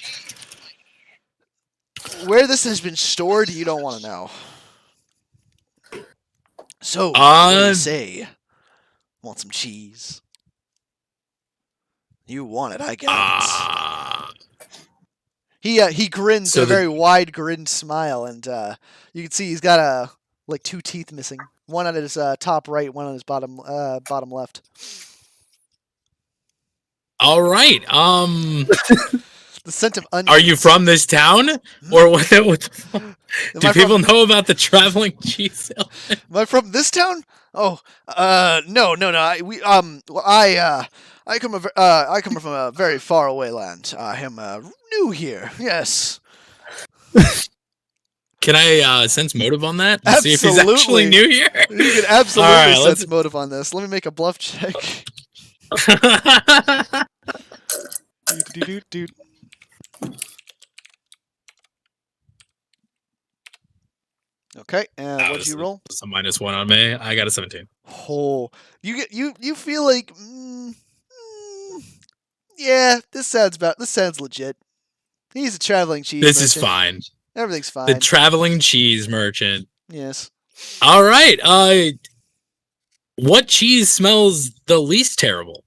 where this has been stored, you don't want to know. So, what do you say? Want some cheese? You want it, I got it. He grins So with a very wide grinned smile, and you can see he's got like 2 teeth missing. One on his top right, one on his bottom left. All right. The scent of onions. Are you from this town, or what the fuck? Do people know about the traveling cheese sale? Am I from this town? Oh, no. I come from a very far away land. I am new here. Yes. Can I sense motive on that? And see if he's Absolutely. actually new here. You can absolutely All right, sense motive on this. Let me make a bluff check. Dude. Okay, and what did you roll? It's a -1 on me. I got a 17. Oh, you feel like, yeah, this sounds legit. He's a traveling cheese This merchant. is fine. Everything's fine. The traveling cheese merchant. Yes. All right. What cheese smells the least terrible?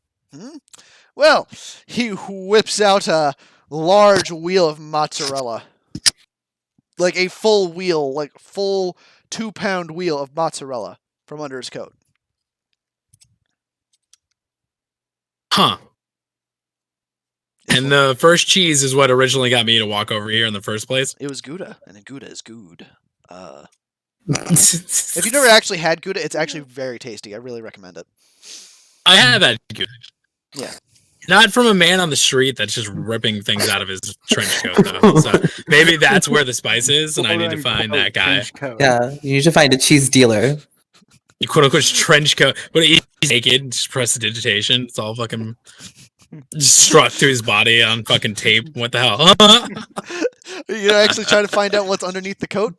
Well, he whips out a large wheel of mozzarella. Like a full wheel, like full 2-pound wheel of mozzarella from under his coat. Huh. And the first cheese is what originally got me to walk over here in the first place. It was Gouda, and Gouda is good. If you've never actually had Gouda, it's actually very tasty. I really recommend it. I have had good. Yeah. Not from a man on the street that's just ripping things out of his trench coat, though. So maybe that's where the spice is, and I need to find that guy. Yeah, you need to find a cheese dealer. You quote unquote trench coat, but he's naked, just prestidigitation. It's all fucking struck to his body on fucking tape. What the hell? You're actually trying to find out what's underneath the coat?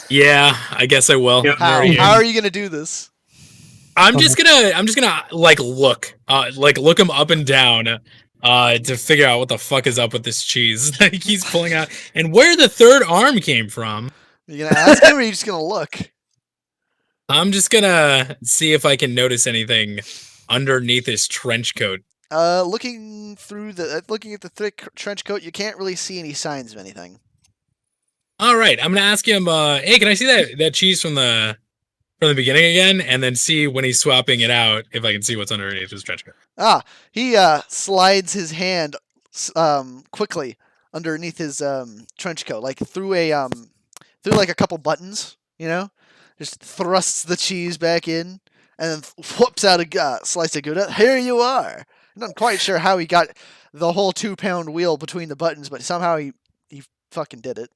Yeah, I guess I will. Yep. How are you gonna do this? I'm just gonna like look him up and down to figure out what the fuck is up with this cheese that he's pulling out and where the third arm came from. You gonna ask him, or are you just gonna look? I'm just gonna see if I can notice anything underneath his trench coat. Looking at the thick trench coat, you can't really see any signs of anything. All right, I'm gonna ask him. Hey, can I see that cheese from the beginning again, and then see when he's swapping it out if I can see what's underneath his trench coat. He slides his hand quickly underneath his trench coat, like through like a couple buttons, you know, just thrusts the cheese back in, and then whoops out a slice of Gouda. Here you are. I'm not quite sure how he got the whole 2-pound wheel between the buttons, but somehow he fucking did it.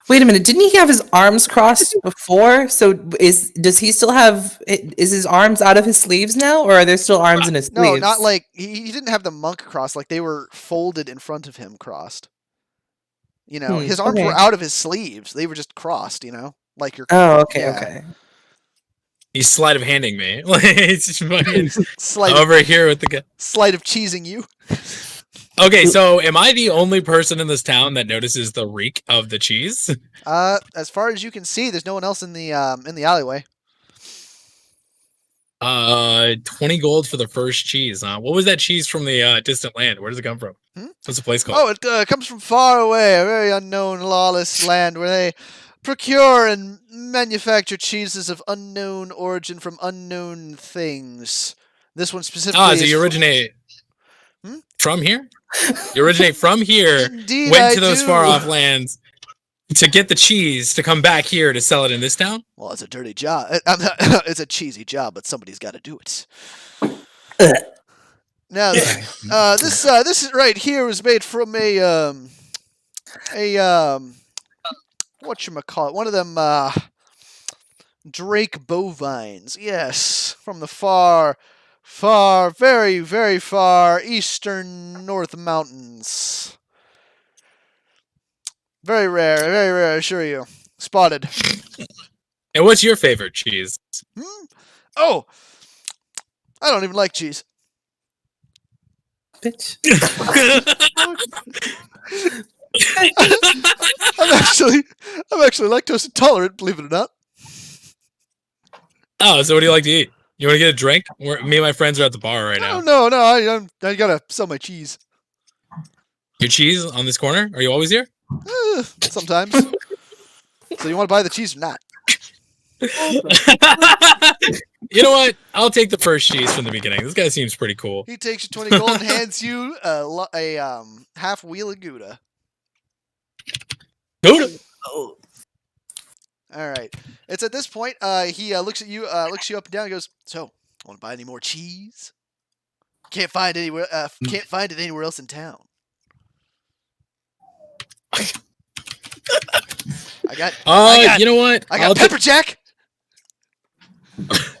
Wait a minute, didn't he have his arms crossed before? So does he still have is his arms out of his sleeves now, or are there still arms in his sleeves? No, not like he didn't have the monk crossed, like they were folded in front of him crossed. You know, his arms were out of his sleeves. They were just crossed, you know? Like your okay. He's sleight of handing me. It's just fucking slight over here with the guy. Sleight of cheesing you. Okay, so am I the only person in this town that notices the reek of the cheese? As far as you can see, there's no one else in the alleyway. 20 gold for the first cheese. What was that cheese from the distant land? Where does it come from? What's the place called? Oh, it comes from far away, a very unknown, lawless land where they procure and manufacture cheeses of unknown origin from unknown things. This one specifically. So you originate from here? You originate from here, Indeed, went to those far off lands to get the cheese to come back here to sell it in this town? Well, it's a dirty job. It's a cheesy job, but somebody's got to do it. Now, this is right here was made from a whatchamacallit, one of them Drake bovines. Yes, from the far, very, very far eastern North Mountains. Very rare, I assure you. Spotted. And what's your favorite cheese? Oh, I don't even like cheese. Bitch. I'm actually lactose intolerant, believe it or not. Oh, so what do you like to eat? You want to get a drink? Me and my friends are at the bar right now. No, I gotta sell my cheese. Your cheese on this corner? Are you always here? Sometimes. So you want to buy the cheese or not? You know what? I'll take the first cheese from the beginning. This guy seems pretty cool. He takes you 20 gold and hands you a half wheel of Gouda. Gouda. All right. It's at this point he looks at you, looks you up and down, and goes, "So, want to buy any more cheese? Can't find it anywhere else in town." You know what? I got pepper jack.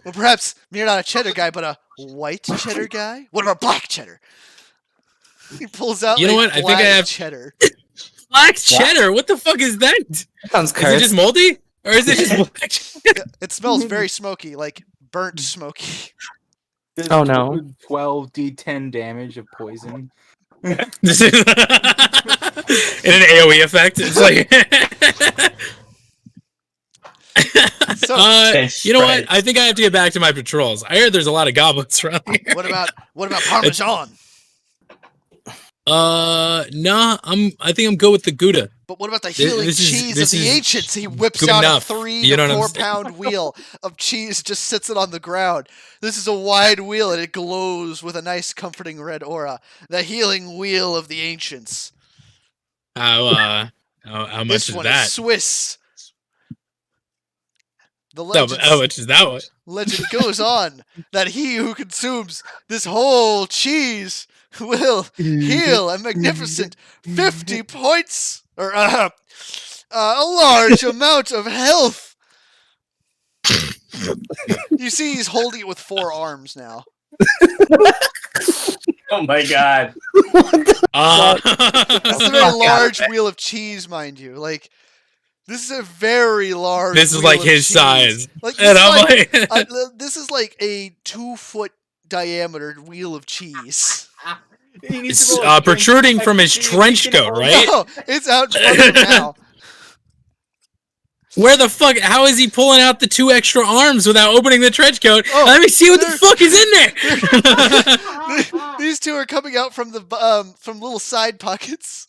Well, perhaps you're not a cheddar guy, but a white cheddar guy. What about black cheddar? He pulls out. You know what? I think I have cheddar. Black cheddar. What the fuck is that? Sounds Is it cursed. just moldy, or is it just black cheddar? It smells very smoky, like burnt smoky. Oh, no. 12d10 damage of poison. This is in an AOE effect. It's like. So, you know what? I think I have to get back to my patrols. I heard there's a lot of goblins around here. what about Parmesan? Nah. I think I'm good with the Gouda. But what about the healing cheese of the ancients? He whips good out enough. a 3 You to don't 4 understand. pound wheel of cheese, just sits it on the ground. This is a wide wheel and it glows with a nice comforting red aura. The healing wheel of the ancients. How much This is one that? is Swiss. The How much is that one? legend goes on that he who consumes this whole cheese will heal a magnificent 50 points, or a large amount of health. You see he's holding it with 4 arms now. Oh my god. This is a very large wheel of cheese, mind you. Like, this is a very large This is wheel like of his cheese. size. Like, this And is I'm like, like, this is like a 2-foot diameter wheel of cheese. it's protruding from his trench coat, right? No, it's out in front of him now. Where the fuck? How is he pulling out the 2 extra arms without opening the trench coat? Oh, Let me see what the fuck is in there. These 2 are coming out from the from little side pockets.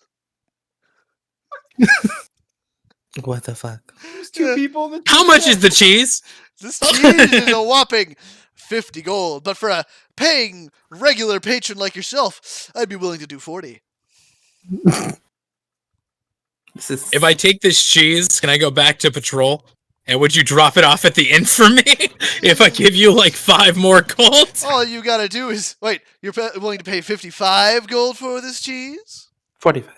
What the fuck? There's 2 people. That How much is the cheese? This cheese is a whopping 50 gold, but for a paying regular patron like yourself, I'd be willing to do 40. This is If I take this cheese, can I go back to patrol? And would you drop it off at the inn for me if I give you like 5 more gold? All you gotta do is wait. You're willing to pay 55 gold for this cheese? 45.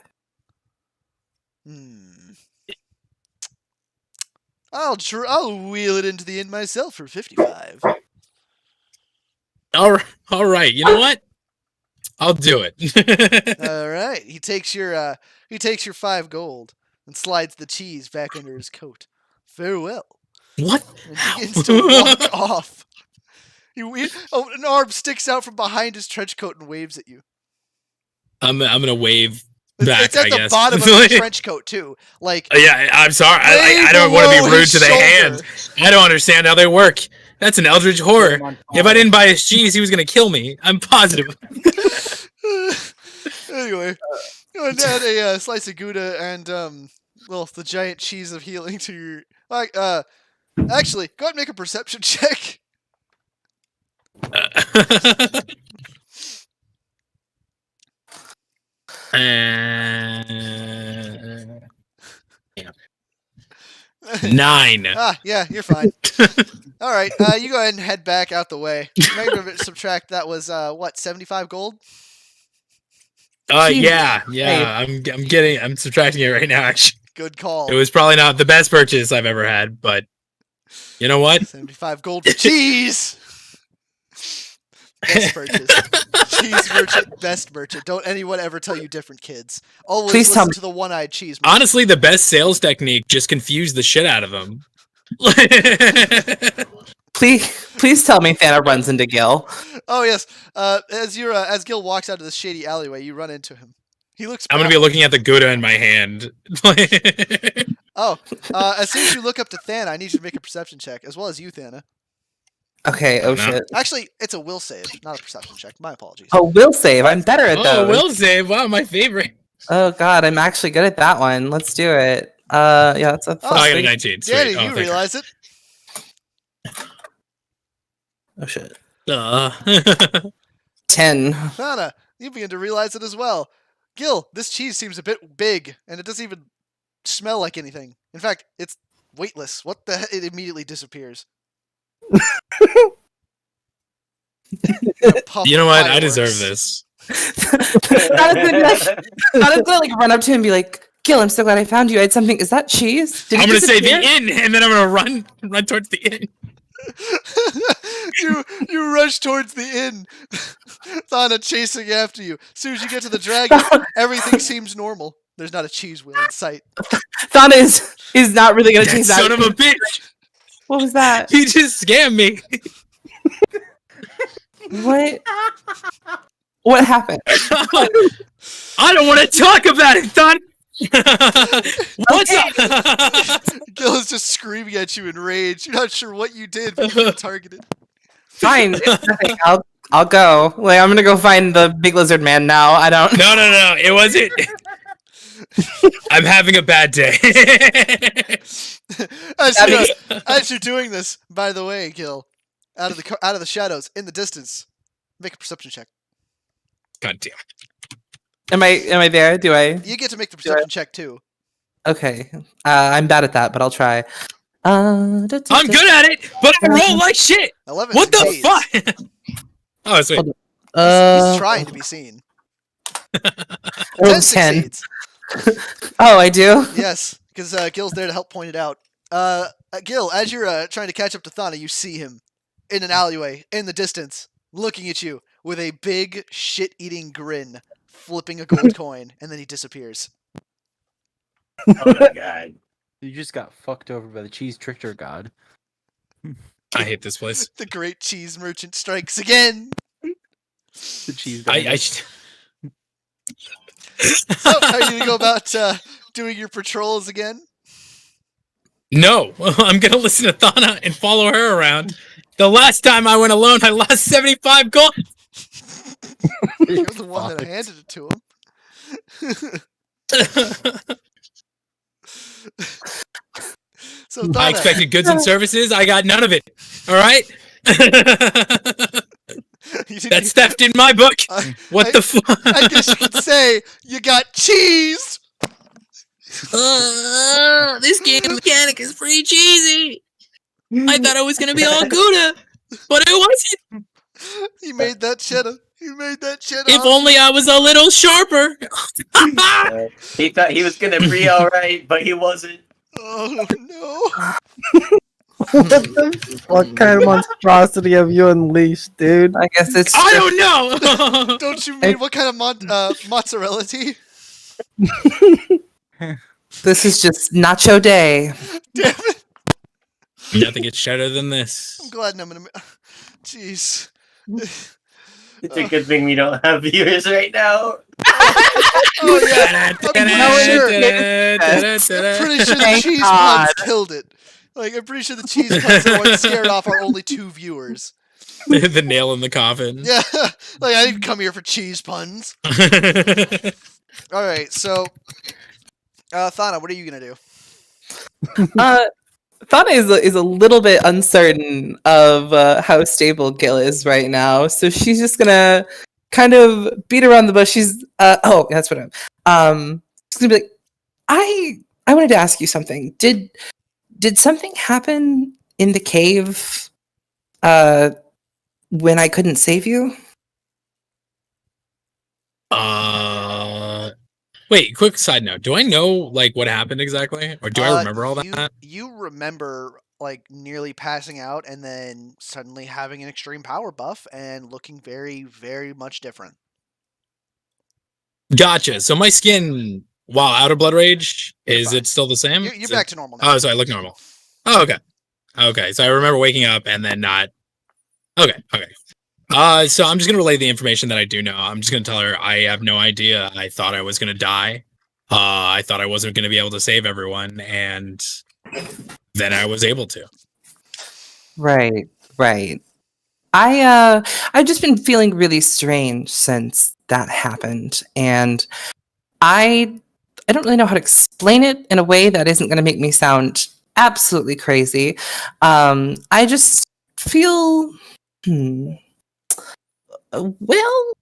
I'll wheel it into the inn myself for 55. All right. You know what? I'll do it. All right. He takes your 5 gold and slides the cheese back under his coat. Farewell. What? And begins to walk off. An arm sticks out from behind his trench coat and waves at you. I'm gonna wave back. It's at I the guess. bottom of the trench coat too. Like, Yeah, I'm sorry. way I don't want to below be rude his to the shoulder. hand. I don't understand how they work. That's an eldritch horror. If I didn't buy his cheese, he was gonna kill me. I'm positive. Anyway, go ahead and add a slice of Gouda and the giant cheese of healing to your. Actually, go ahead and make a perception check. Yeah. 9. Yeah, you're fine. All right, you go ahead and head back out the way. Maybe subtract that was 75 gold. Yeah. I'm subtracting it right now. Actually, Good call. it was probably not the best purchase I've ever had, but you know what? 75 gold for cheese. Best purchase. Cheese merchant, best merchant. Don't anyone ever tell you different, kids. Always Please tell listen me- to the one-eyed cheese merchant. Honestly, the best sales technique just confused the shit out of them. Please tell me Thana runs into Gil. Oh yes. As Gil walks out of this shady alleyway, you run into him. He looks. I'm gonna be looking at the Gouda in my hand. Oh, as soon as you look up to Thana, I need you to make a perception check, as well as you, Thana. Okay, oh No. shit. Actually, it's a will save, not a perception check. My apologies. Oh, will save. I'm better at Oh, those. will save. Wow, my favorite. Oh god, I'm actually good at that one. Let's do it. Yeah, that's a Oh, Oh, I got a three. 19. Sweet. Danny, Oh, you thank realize it. Oh shit. God. 10. Thana, you begin to realize it as well. Gil, this cheese seems a bit big, and it doesn't even smell like anything. In fact, it's weightless. What the heck? It immediately disappears. You know what? I deserve this. Thana's gonna like run up to him and be like, Gil, I'm so glad I found you. I had something. Is that cheese? Did it I'm gonna say the disappear?" inn, and then I'm gonna run towards the inn. you rush towards the inn. Thana chasing after you. As soon as you get to the dragon, everything seems normal. There's not a cheese wheel in sight. Thana is not really gonna That chase son out. of a bitch! What was that? He just scammed me. What happened? I don't want to talk about it, Don. What's up? Gil is just screaming at you in rage. You're not sure what you did, but you got targeted. Fine. It's nothing. I'll go. Like I'm gonna go find the big lizard man now. I don't. No. It wasn't. I'm having a bad day. As you're doing this, by the way, Gil, out of the shadows in the distance, make a perception check. God damn. Am I there? Do I? You get to make the perception check too. Okay. I'm bad at that, but I'll try. I'm good at it, but I roll like shit. 11. What the succeeds. fuck? Oh, sweet. He's trying to be seen. 10 10. succeeds. Oh, I do. Yes, because Gil's there to help point it out. Gil, as you're trying to catch up to Thana, you see him in an alleyway in the distance, looking at you with a big shit-eating grin, flipping a gold coin, and then he disappears. Oh my god. You just got fucked over by the cheese trickster god. I hate this place. The great cheese merchant strikes again. The cheese god. So, how are you gonna go about doing your patrols again? No, I'm gonna listen to Thana and follow her around. The last time I went alone, I lost 75 gold. You're the one that handed it to him. So Thana, I expected goods and services. I got none of it. All right. That's theft in my book. What the fuck? I guess you could say you got cheese. This game mechanic is pretty cheesy. I thought it was gonna be all Gouda, but it wasn't. You made that cheddar. You made that cheddar. If only I was a little sharper. He thought he was gonna be alright, but he wasn't. Oh no. What kind of monstrosity have you unleashed, dude? I guess it's. I don't know. Don't you mean what kind of mozzarella tea? This is just nacho day. Damn it. Nothing gets shorter than this. I'm glad I'm gonna. Jeez. It's a good thing we don't have viewers right now. Oh yeah. I'm pretty sure the Thank cheese God. puns killed it. Like I'm pretty sure the cheese puns are what scared off our only 2 viewers. The nail in the coffin. Yeah. Like I didn't come here for cheese puns. All right. So, Thana, what are you gonna do? Thana is a little bit uncertain of how stable Gil is right now, so she's just gonna kind of beat around the bush. She's oh, that's what she's gonna be like. I wanted to ask you something. Did something happen in the cave when I couldn't save you? Wait, quick side note. Do I know like what happened exactly? Or do I remember all that? You remember like nearly passing out and then suddenly having an extreme power buff and looking very, very much different. Gotcha. So my skin, while out of blood rage, is fine. it still the same? You're Is back it- to normal now. Oh, so I look normal. Oh, okay. Okay, so I remember waking up and then not. Okay. So I'm just gonna relay the information that I do know. I'm just gonna tell her I have no idea. I thought I was gonna die. I thought I wasn't gonna be able to save everyone, and then I was able to. Right. I've just been feeling really strange since that happened, and I don't really know how to explain it in a way that isn't going to make me sound absolutely crazy. I just feel well,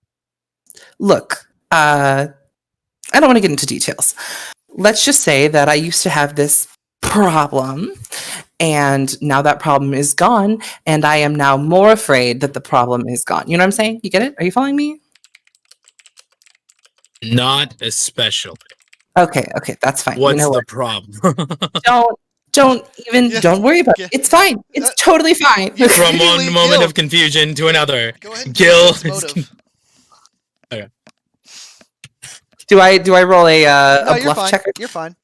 look, I don't want to get into details. Let's just say that I used to have this problem, and now that problem is gone, and I am now more afraid that the problem is gone. You know what I'm saying? You get it? Are you following me? Not especially. Okay, that's fine. What's you know the what? problem? Don't even Yeah. don't worry about Yeah. it. It's fine. It's totally fine. You From immediately- one moment Gil, of confusion to another. Go ahead and Gil sense motive. Do I roll a No, a you're bluff fine. checker? You're fine.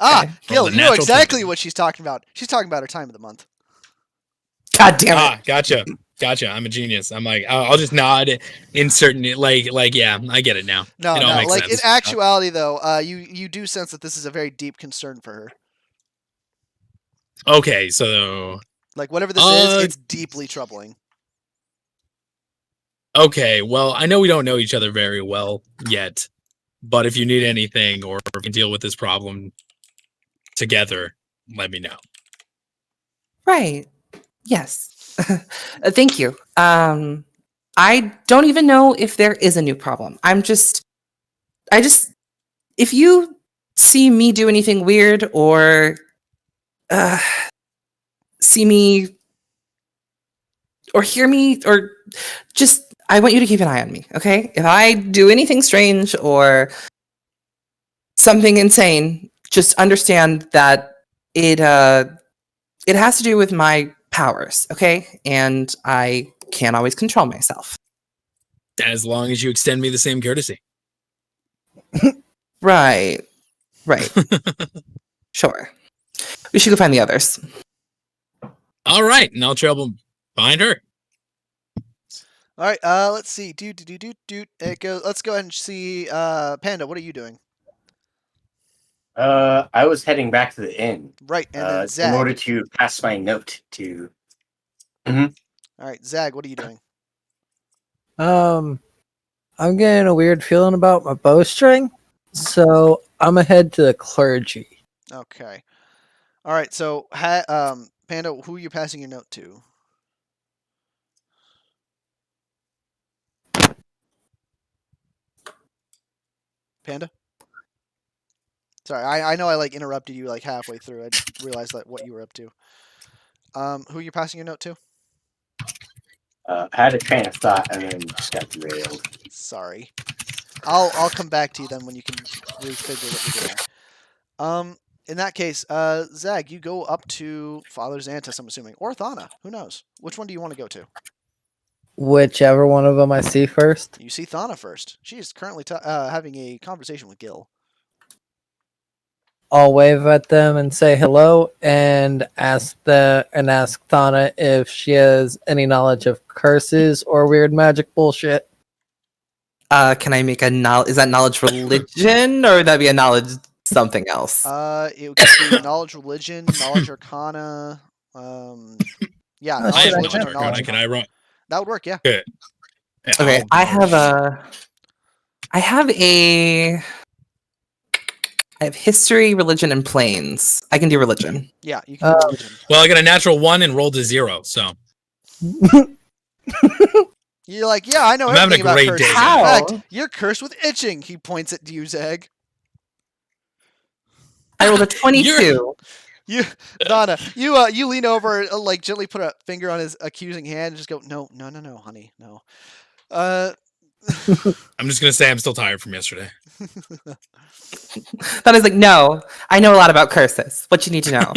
Ah, Okay. Gil, the you know natural exactly 20. what she's talking about. She's talking about her time of the month. God damn it. Gotcha. I'm a genius. I'm like, I'll just nod in certain, like, yeah, I get it now. No, It all makes like sense. in actuality, though, you do sense that this is a very deep concern for her. Okay, so Like whatever this is, Uh, it's deeply troubling. okay, well, I know we don't know each other very well yet, but if you need anything or if we can deal with this problem together, let me know. Right. Yes. Thank you. I don't even know if there is a new problem. I just if you see me do anything weird or see me or hear me or just I want you to keep an eye on me, okay? If I do anything strange or something insane, just understand that it has to do with my powers, okay? And I can't always control myself. As long as you extend me the same courtesy. Right. Sure. We should go find the others. All right, and I'll travel behind her. All right, let's see. It goes. Let's go ahead and see. Panda, what are you doing? I was heading back to the inn. Right, and then In Zag. order to pass my note to. All right, Zag, what are you doing? I'm getting a weird feeling about my bowstring, so I'm gonna head to the clergy. Okay. All right, so Panda, who are you passing your note to? Panda? Sorry, I know I like interrupted you like halfway through. I just realized that what you were up to. Who are you passing your note to? I had a train of thought and then just got derailed. Sorry. I'll come back to you then when you can refigure what you're doing. In that case, Zag, you go up to Father Xantus, I'm assuming, or Thana. Who knows? Which one do you want to go to? Whichever one of them I see first. You see Thana first. She is currently having a conversation with Gil. I'll wave at them and say hello and ask Thana if she has any knowledge of curses or weird magic bullshit. Can I make a knowledge? Is that knowledge religion or would that be a knowledge something else? It could be knowledge religion, knowledge arcana. Yeah, Oh, knowledge I have shit, religion knowledge or knowledge arcana. Can I run? That would work, yeah. Good. Yeah, Okay, I have history, religion, and planes. I can do religion. Yeah, you can do religion. Well, I got a natural 1 and rolled a 0, so You're like, yeah, I know I'm having everything a about great curses. day. In How? fact, you're cursed with itching. He points at you, Zag. I rolled a 22. You, Donna, you lean over, like gently put a finger on his accusing hand, and just go, no, honey, no. I'm just gonna say I'm still tired from yesterday. That is like, no, I know a lot about curses. What you need to know.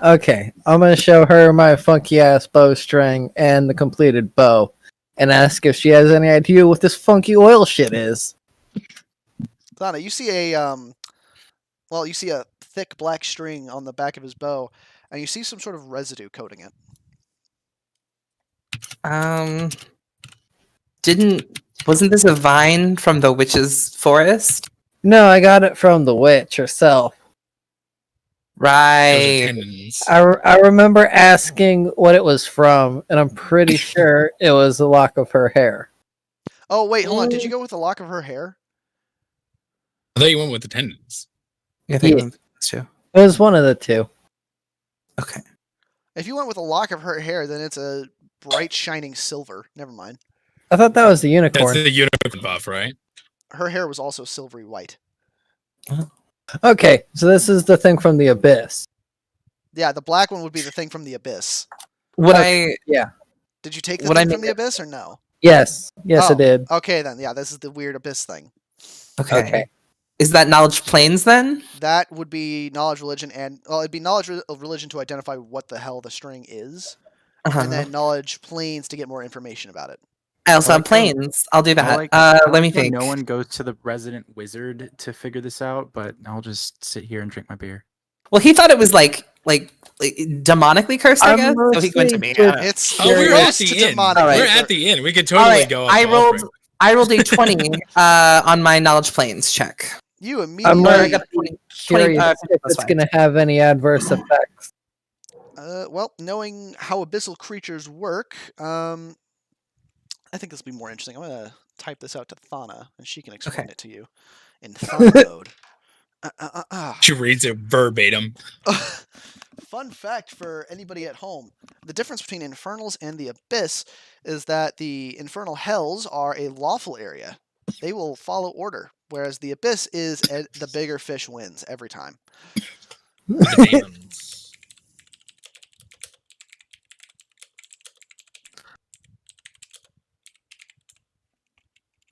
Okay, I'm gonna show her my funky ass bowstring and the completed bow, and ask if she has any idea what this funky oil shit is. Donna, you see a thick black string on the back of his bow. and you see some sort of residue coating it. Wasn't this a vine from the witch's forest? No, I got it from the witch herself. Those are Right. tendons. I remember asking what it was from, and I'm pretty sure it was a lock of her hair. Oh wait, hold on. Did you go with the lock of her hair? I thought you went with the tendons. Yeah, I think Yeah. that's true. It was one of the two. Okay. If you went with a lock of her hair, then it's a bright shining silver. Never mind. I thought that was the That's unicorn. the unicorn buff, right? Her hair was also silvery white. Okay, so this is the thing from the abyss. Yeah, the black one would be the thing from the abyss. Would Okay. I? Did you take the Would I thing from make the abyss or no? Yes, yes, Oh. it did. Okay, then. Yeah, this is the weird abyss thing. Okay. Okay. Is that knowledge planes then? That would be knowledge, religion, and well, it'd be knowledge of religion to identify what the hell the string is, Uh-huh. and then knowledge planes to get more information about it. I also I have like how- planes. I'll do I that. like- I Let me like how think. No one goes to the resident wizard to figure this out, but I'll just sit here and drink my beer. Well, he thought it was like demonically cursed, I I'm guess. So he went to mostly me. just- It's Oh, we're at close to the end. demonic. Alright. We're at the end. We could All totally right, go. I off rolled. Alfred. I rolled a 20 on my knowledge planes check. You I'm immediately. Sorry, I really got 20, curious if plus it's five. going to have any adverse effects. Well, knowing how abyssal creatures work, I think this will be more interesting. I'm gonna type this out to Thana, and she can explain Okay. it to you in Thana mode. She reads it verbatim. Fun fact for anybody at home: the difference between infernals and the abyss is that the infernal hells are a lawful area; they will follow order, whereas the abyss is the bigger fish wins every time. The demons.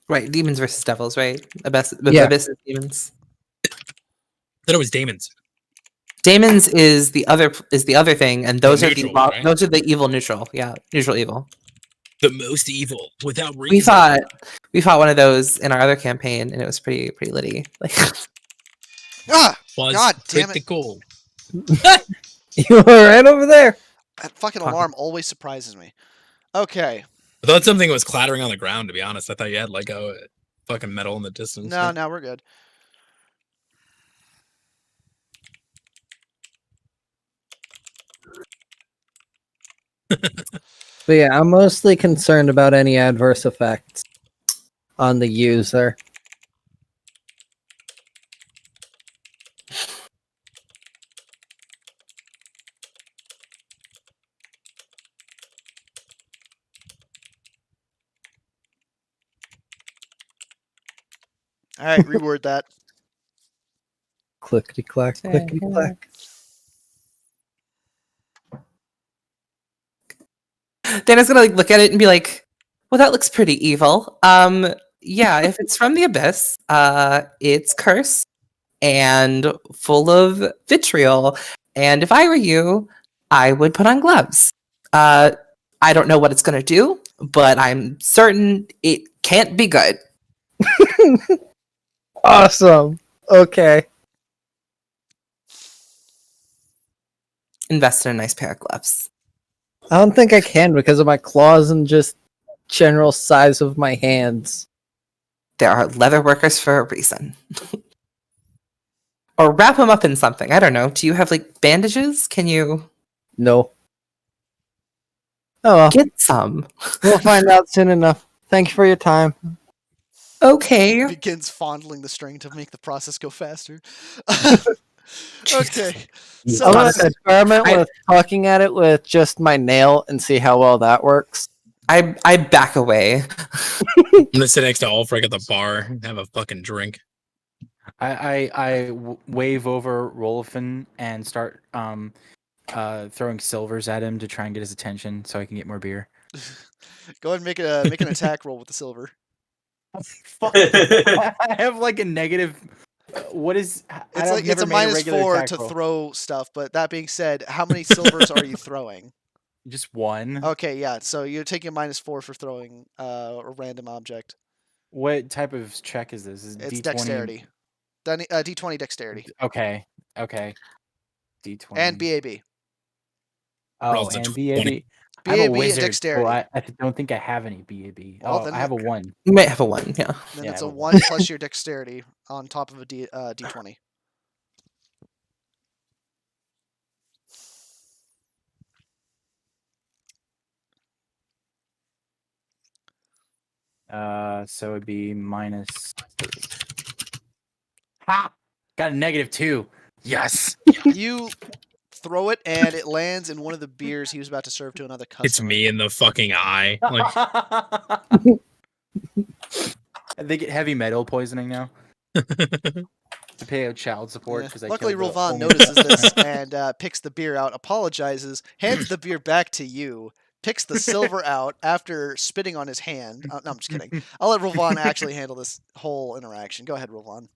Right, demons versus devils, right? Abyss Yeah. is demons. I thought it was demons. Demons is the other thing, and those are neutral, the right? those are the evil neutral. Yeah, neutral evil. The most evil without reason. We fought one of those in our other campaign, and it was pretty litty. Like, Ah, Was God damn it! critical. You were right over there. That fucking Fuck. alarm always surprises me. Okay, I thought something was clattering on the ground. To be honest, I thought you had like a fucking metal in the distance. no, now we're good. But yeah, I'm mostly concerned about any adverse effects on the user. All right, reword that. Clickety clack, clickety clack. Dana's gonna look at it and be like, "Well, that looks pretty evil." Yeah, if it's from the abyss, it's cursed and full of vitriol. And if I were you, I would put on gloves. I don't know what it's gonna do, but I'm certain it can't be good. Awesome. Okay. Invest in a nice pair of gloves. I don't think I can because of my claws and just general size of my hands. There are leather workers for a reason. Or wrap them up in something. I don't know. Do you have like bandages? Can you No. Oh well. get some? We'll find out soon enough. Thank you for your time. Okay. Begins fondling the string to make the process go faster. Okay, Jesus. so I'm gonna Honestly, experiment I- with talking at it with just my nail and see how well that works. I back away. I'm gonna sit next to Ulfric at the bar and have a fucking drink. I wave over Rolfin and start throwing silvers at him to try and get his attention so I can get more beer. go ahead and make an attack roll with the silver. Fuck. I have like a negative. What is? It's a -4 to throw stuff. But that being said, how many silvers are you throwing? Just one. Okay, yeah. So you're taking a -4 for throwing a random object. What type of check is this? Is it It's D20? dexterity. D20 dexterity Okay. D20. and BAB. Oh, Rolls a and 20. BAB. I have a BAB and wizard, dexterity. so I don't think I have any BAB. Well, Oh, then I have a 1. You might have a 1, yeah. Then Yeah, it's I a have a 1 plus your dexterity on top of a d20. So it'd be minus 3. Ha! Got a -2. Yes. You throw it, and it lands in one of the beers he was about to serve to another customer. It's me in the fucking eye. Like, They get heavy metal poisoning now. To pay out child support Yeah. because I Luckily, killed the Rolvan only- notices this and picks the beer out, apologizes, hands the beer back to you, picks the silver out after spitting on his hand. No, I'm just kidding. I'll let Rolvan actually handle this whole interaction. Go ahead, Rolvan.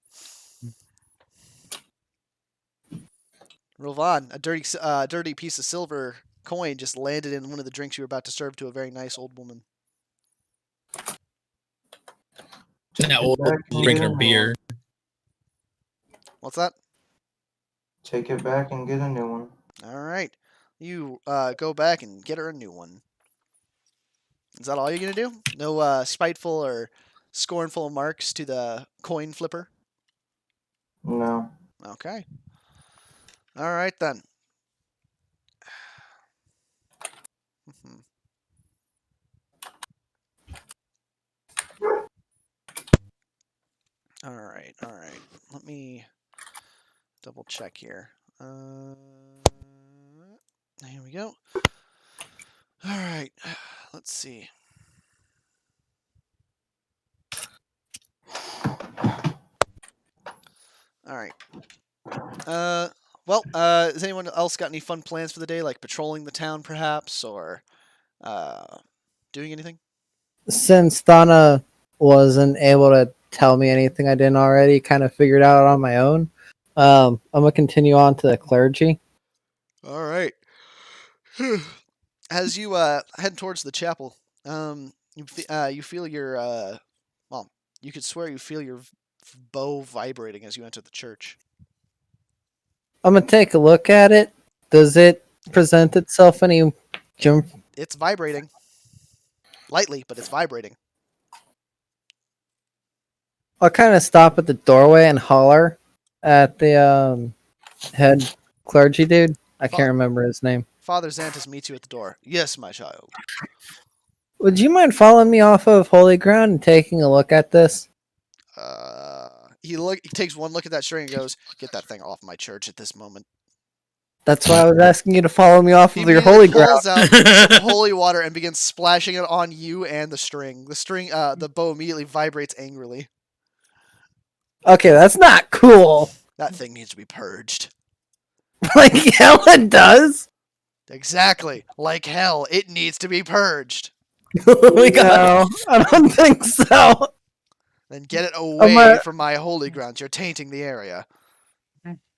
Rolvan, a dirty piece of silver coin just landed in one of the drinks you were about to serve to a very nice old woman. that old drinking a beer. What's that? Take it back and get a new one. All right. You go back and get her a new one. Is that all you're going to do? No spiteful or scornful marks to the coin flipper? No. Okay. All right, then. All right, all right. Let me double check here. Here we go. All right, let's see. All right. Well, has anyone else got any fun plans for the day, like patrolling the town, perhaps, or doing anything? Since Thana wasn't able to tell me anything I didn't already kind of figured out on my own, I'm gonna continue on to the clergy. All right. As you head towards the chapel, you feel your well, you could swear you feel your bow vibrating as you enter the church. I'm gonna take a look at it. Does it present itself any jump? It's vibrating. Lightly, but it's vibrating. I'll kind of stop at the doorway and holler at the head clergy dude. I can't remember his name. Father Xantus meets you at the door. Yes, my child. Would you mind following me off of holy ground and taking a look at this? He takes one look at that string and goes, "Get that thing off my church at this moment." That's why I was asking you to follow me off He of your immediately holy ground. pulls out some holy water and begins splashing it on you and the string. The bow immediately vibrates angrily. Okay, that's not cool. That thing needs to be purged. Like hell it does. Exactly. Like hell, it needs to be purged. Oh my god. No, I don't think so. Then get it away from my holy grounds. You're tainting the area.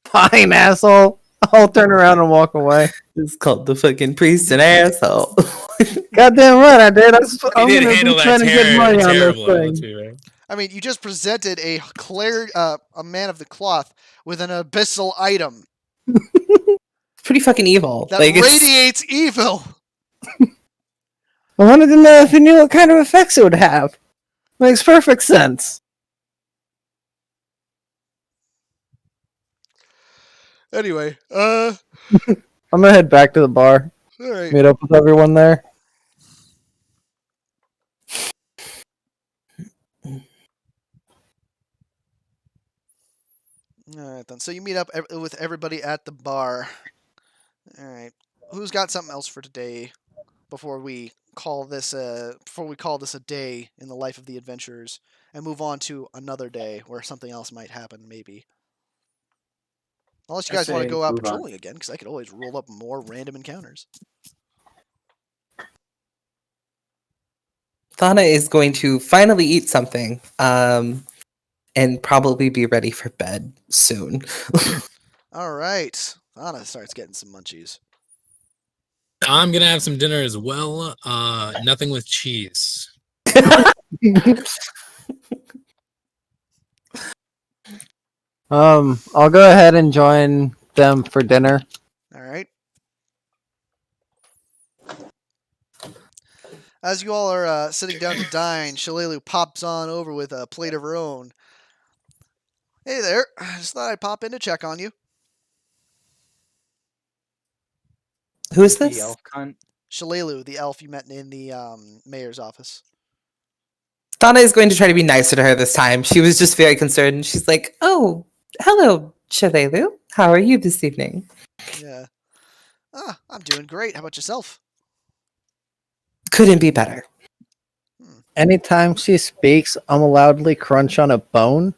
Fine, asshole. I'll turn around and walk away. It's called the fucking priest an asshole. Goddamn right I did. I'm He did gonna handle be that spending good money on this terribly. thing. Let's be real. I mean, you just presented a man of the cloth with an abyssal item Pretty fucking evil. that Like, it's- radiates evil. I wanted to know if you knew what kind of effects it would have. Makes perfect sense. Anyway, I'm gonna head back to the bar. all right. Meet up with everyone there. All right then. So you meet up with everybody at the bar. All right. Who's got something else for today before we call this a day in the life of the adventurers and move on to another day where something else might happen maybe. Unless you I guys want to say go out move on. patrolling again, because I could always roll up more random encounters. Thana is going to finally eat something, and probably be ready for bed soon. All right. Anna starts getting some munchies. I'm gonna have some dinner as well. Nothing with cheese. I'll go ahead and join them for dinner. All right. As you all are sitting down to dine, Shalelu pops on over with a plate of her own. Hey there, just thought I'd pop in to check on you. Who is The this? elf cunt. Shalelu, the elf you met in the mayor's office. Donna is going to try to be nicer to her this time. She was just very concerned. She's like, "Oh, hello, Shalelu. How are you this evening?" Yeah. I'm doing great. How about yourself? Couldn't be better. Anytime she speaks, I'm loudly crunch on a bone.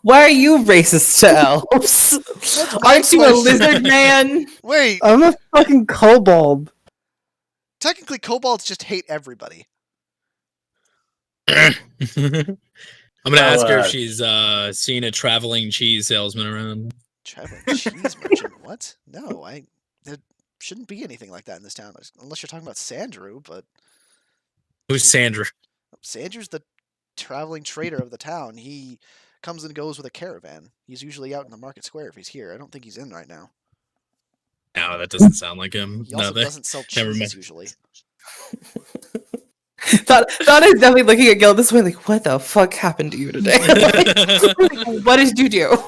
Why are you racist to elves? That's my Aren't you a question. lizard man? Wait, I'm a fucking kobold. technically kobolds just hate everybody. I'm gonna Oh, ask her if she's seen a traveling cheese salesman around. Traveling cheese merchant? What? No, there shouldn't be anything like that in this town, unless you're talking about Sandrew, but Who's Sandra? Sandrew's the traveling trader of the town. He comes and goes with a caravan. He's usually out in the market square if he's here. I don't think he's in right now. No, that doesn't sound like him. He also No, doesn't sell never mind. cheese usually. Donna is definitely looking at Gil this way, like, "What the fuck happened to you today? What did you do?"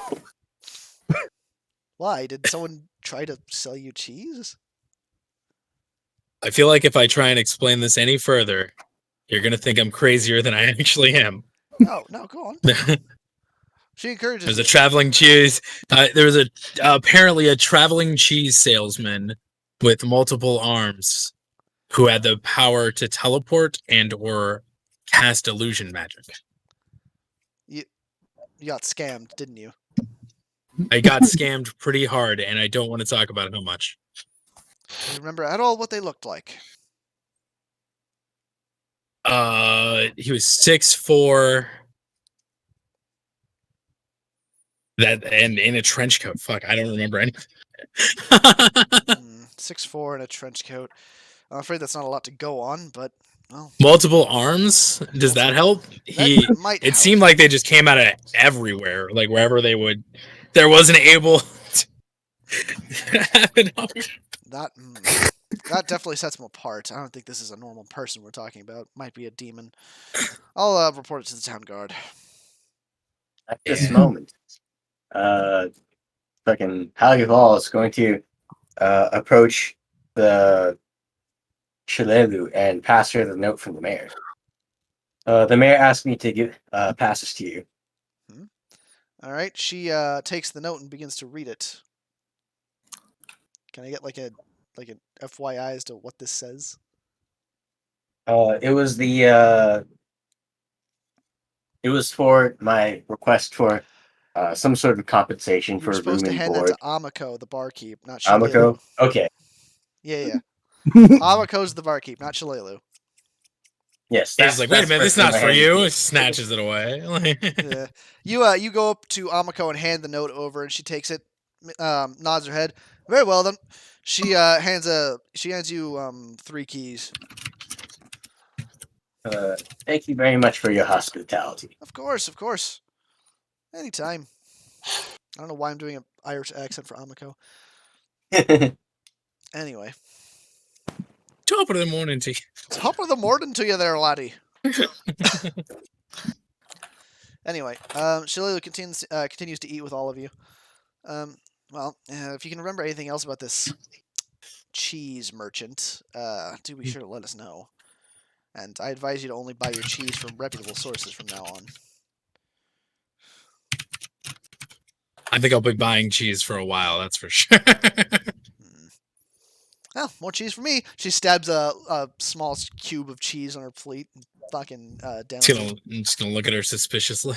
Why? Did someone try to sell you cheese? I feel like if I try and explain this any further, you're gonna think I'm crazier than I actually am. No, go on. She encourages There's you. a traveling cheese. There was apparently a traveling cheese salesman with multiple arms who had the power to teleport and or cast illusion magic. You got scammed, didn't you? I got scammed pretty hard, and I don't want to talk about how much. Do you remember at all what they looked like? He was 6'4". That and in a trench coat. Fuck, I don't remember anything. 6'4" in a trench coat. I'm afraid that's not a lot to go on, but well, Multiple arms. Does that help? that might It help. seemed like they just came out of everywhere, like wherever they would. There wasn't able to have an arm. That definitely sets him apart. I don't think this is a normal person we're talking about. Might be a demon. I'll report it to the town guard. At this moment, fucking Hallie Hall is going to approach the Shalelu and pass her the note from the mayor. The mayor asked me to give pass this to you. All right. She takes the note and begins to read it. Can I get like an FYI as to what this says? It was for my request for some sort of compensation You were for room supposed to and hand that board. to Amako, the barkeep, not Shalelu. Amako? Okay. Yeah. Amako's the barkeep, not Shalelu. Yes. He's like, wait a minute, this is not for you. Snatches it away. Yeah. You go up to Amako and hand the note over, and she takes it, nods her head. Very well then. She hands you 3 keys. Thank you very much for your hospitality. Of course. Anytime. I don't know why I'm doing an Irish accent for Amako. Anyway. Top of the morning to you. Top of the morning to you there, laddie. Anyway, Shalelu continues to eat with all of you. If you can remember anything else about this cheese merchant, do be sure to let us know. And I advise you to only buy your cheese from reputable sources from now on. I think I'll be buying cheese for a while, that's for sure. Well, more cheese for me. She stabs a small cube of cheese on her plate and fucking down. I'm just gonna look at her suspiciously.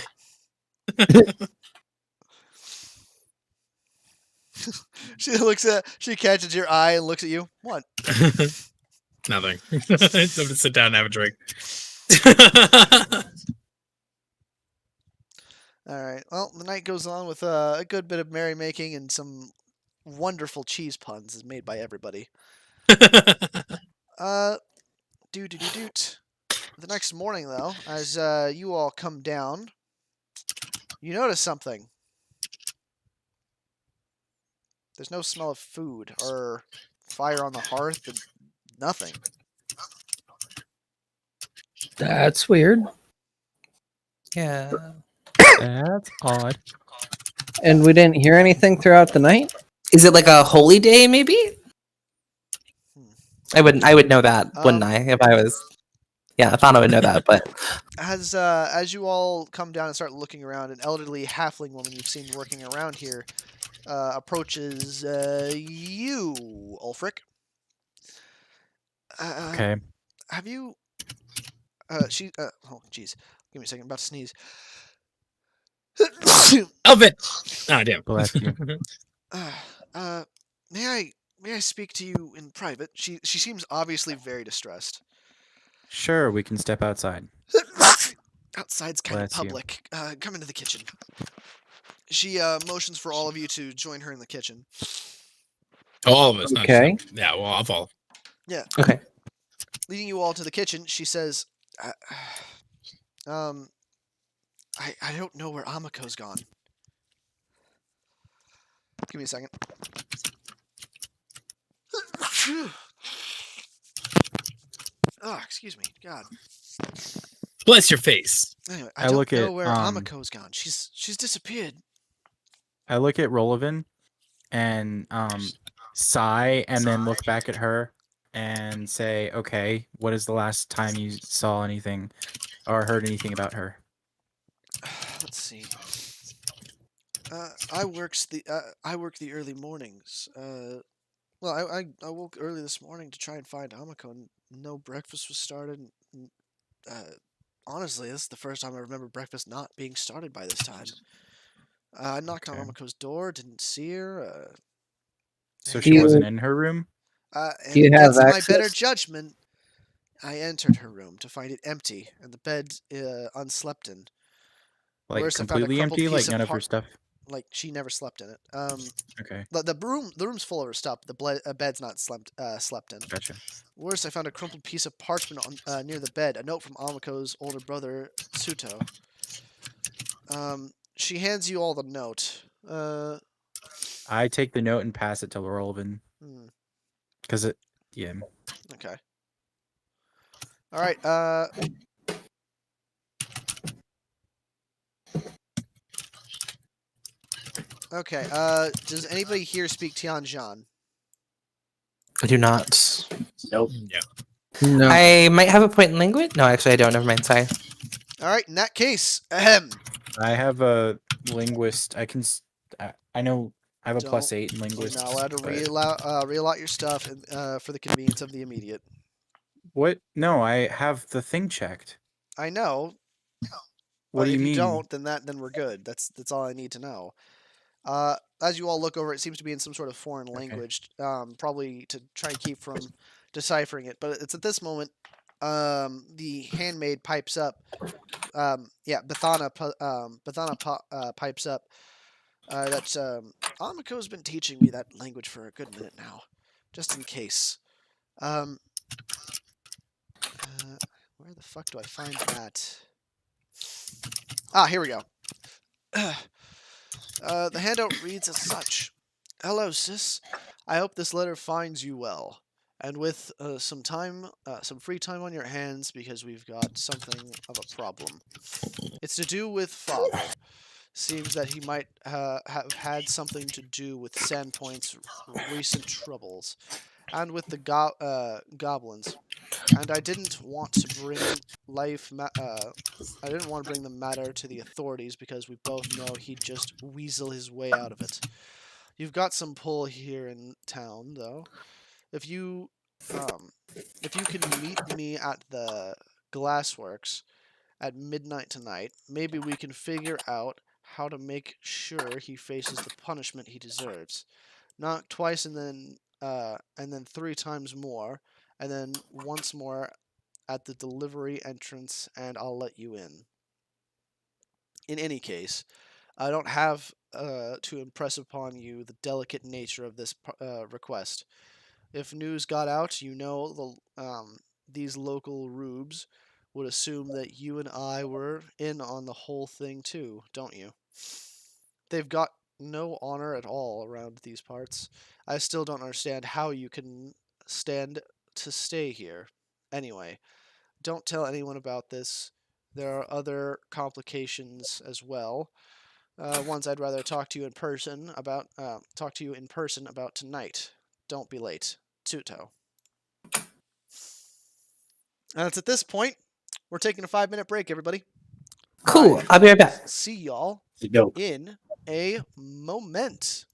She catches your eye and looks at you. What? Nothing. I'm gonna sit down and have a drink. All right. Well, the night goes on with a good bit of merrymaking and some wonderful cheese puns is made by everybody. Doot. The next morning, though, as you all come down, you notice something. There's no smell of food or fire on the hearth. Nothing. That's weird. Yeah. That's odd. And we didn't hear anything throughout the night? Is it like a holy day? Maybe. Hmm. I would know that, wouldn't Um, I? If I was. Yeah, I thought I would know that, but As you all come down and start looking around, an elderly halfling woman you've seen working around here approaches you, Ulfric. Okay. Have you? She. Oh, jeez. Give me a second. I'm about to sneeze. Elvin. Ah, damn. Bless you. uh, may I speak to you in private? She seems obviously very distressed. Sure, we can step outside. Outside's kind of Bless you. public. Come into the kitchen. She motions for all of you to join her in the kitchen. All of us. Not Okay. just him. Yeah, well, I'll follow. Yeah. okay. Leading you all to the kitchen, she says, I don't know where Amako's gone. Give me a second. Oh, excuse me. God. Bless your face. Anyway, I I don't look know at, where Amako's gone. She's disappeared. I look at Rolovan and sigh and then look back at her and say, "Okay, what is the last time you saw anything or heard anything about her?" Let's see. I work the early mornings. Well, I woke early this morning to try and find Amako, and no breakfast was started. And, honestly, this is the first time I remember breakfast not being started by this time. I knocked on Okay. Amako's door, didn't see her. So and she you- wasn't in her room? Do you And have against my better access? judgment, I entered her room to find it empty and the bed unslept in. Like Worse, I found a completely crumpled empty, like piece of none of her stuff. like she never slept in it. Okay, The room's full of her stuff. The bed's not slept in. gotcha. Worse, I found a crumpled piece of parchment on near the bed. A note from Amako's older brother Suto. She hands you all the note. I take the note and pass it to Rolovan Hmm, because it, yeah. okay. All right. Okay. Does anybody here speak Tianjin? I do not. Nope. Yeah. No. I might have a point in language. No, actually, I don't. Never mind. Sorry. All right. In that case, ahem. I have a linguist. I know I have a Don't- +8 in You're linguist. not allowed to but- reallot your stuff for the convenience of the immediate. What? No, I have the thing checked. I know. What But do you if mean? you don't, then we're good. That's all I need to know. As you all look over, it seems to be in some sort of foreign language, probably to try and keep from deciphering it. But it's at this moment, the handmaid pipes up. Bethana pipes up that Amako's been teaching me that language for a good minute now, just in case. Where the fuck do I find that? Ah, here we go. The handout reads as such. Hello, sis. I hope this letter finds you well, and with some free time on your hands, because we've got something of a problem. It's to do with father. Seems that he might have had something to do with Sandpoint's recent troubles, and with the goblins. And I didn't want to bring I didn't want to bring the matter to the authorities because we both know he'd just weasel his way out of it. You've got some pull here in town, though. If you can meet me at the Glassworks at midnight tonight, maybe we can figure out how to make sure he faces the punishment he deserves. Not twice and then 3 times more, and then once more at the delivery entrance, and I'll let you in. In any case, I don't have to impress upon you the delicate nature of this request. If news got out, these local rubes would assume that you and I were in on the whole thing too, don't you? They've got no honor at all around these parts. I still don't understand how you can stand to stay here. Anyway, don't tell anyone about this. There are other complications as well. Ones I'd rather talk to you in person about. Talk to you in person about tonight. Don't be late. Tsuto. And it's at this point we're taking a 5-minute break, everybody. Cool. I I'll be right will back. see y'all Dope. in a moment.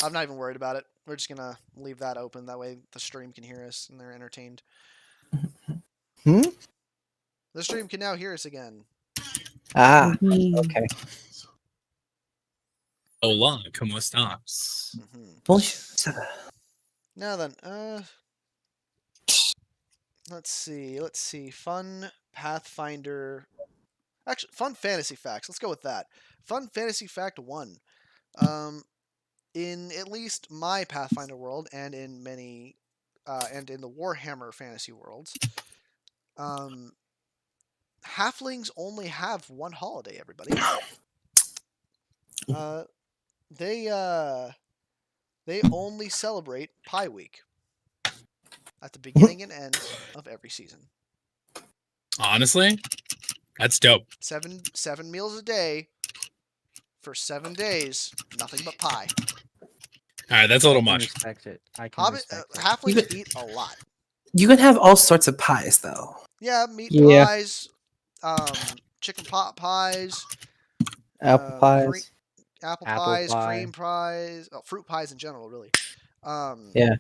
I'm not even worried about it. We're just gonna leave that open. That way the stream can hear us and they're entertained. Hmm? The stream can now hear us again. Ah, okay. Hola, ¿cómo estás? Mm-hmm. Now then, let's see. Fun Pathfinder. Actually, fun fantasy facts. Let's go with that. Fun fantasy fact 1. In at least my Pathfinder world, and in many, and in the Warhammer fantasy worlds, halflings only have one holiday. Everybody. They only celebrate Pie Week at the beginning and end of every season. Honestly, that's dope. Seven meals a day for 7 days, nothing but pie. All right, that's a little I can much. respect it. I can respect it. Halflings eat a lot. You can have all sorts of pies, though. Yeah, meat Yeah. pies, chicken pot pies, Apple pies. apple Apple pies, pie. cream pies, fruit pies in general, really. Yeah.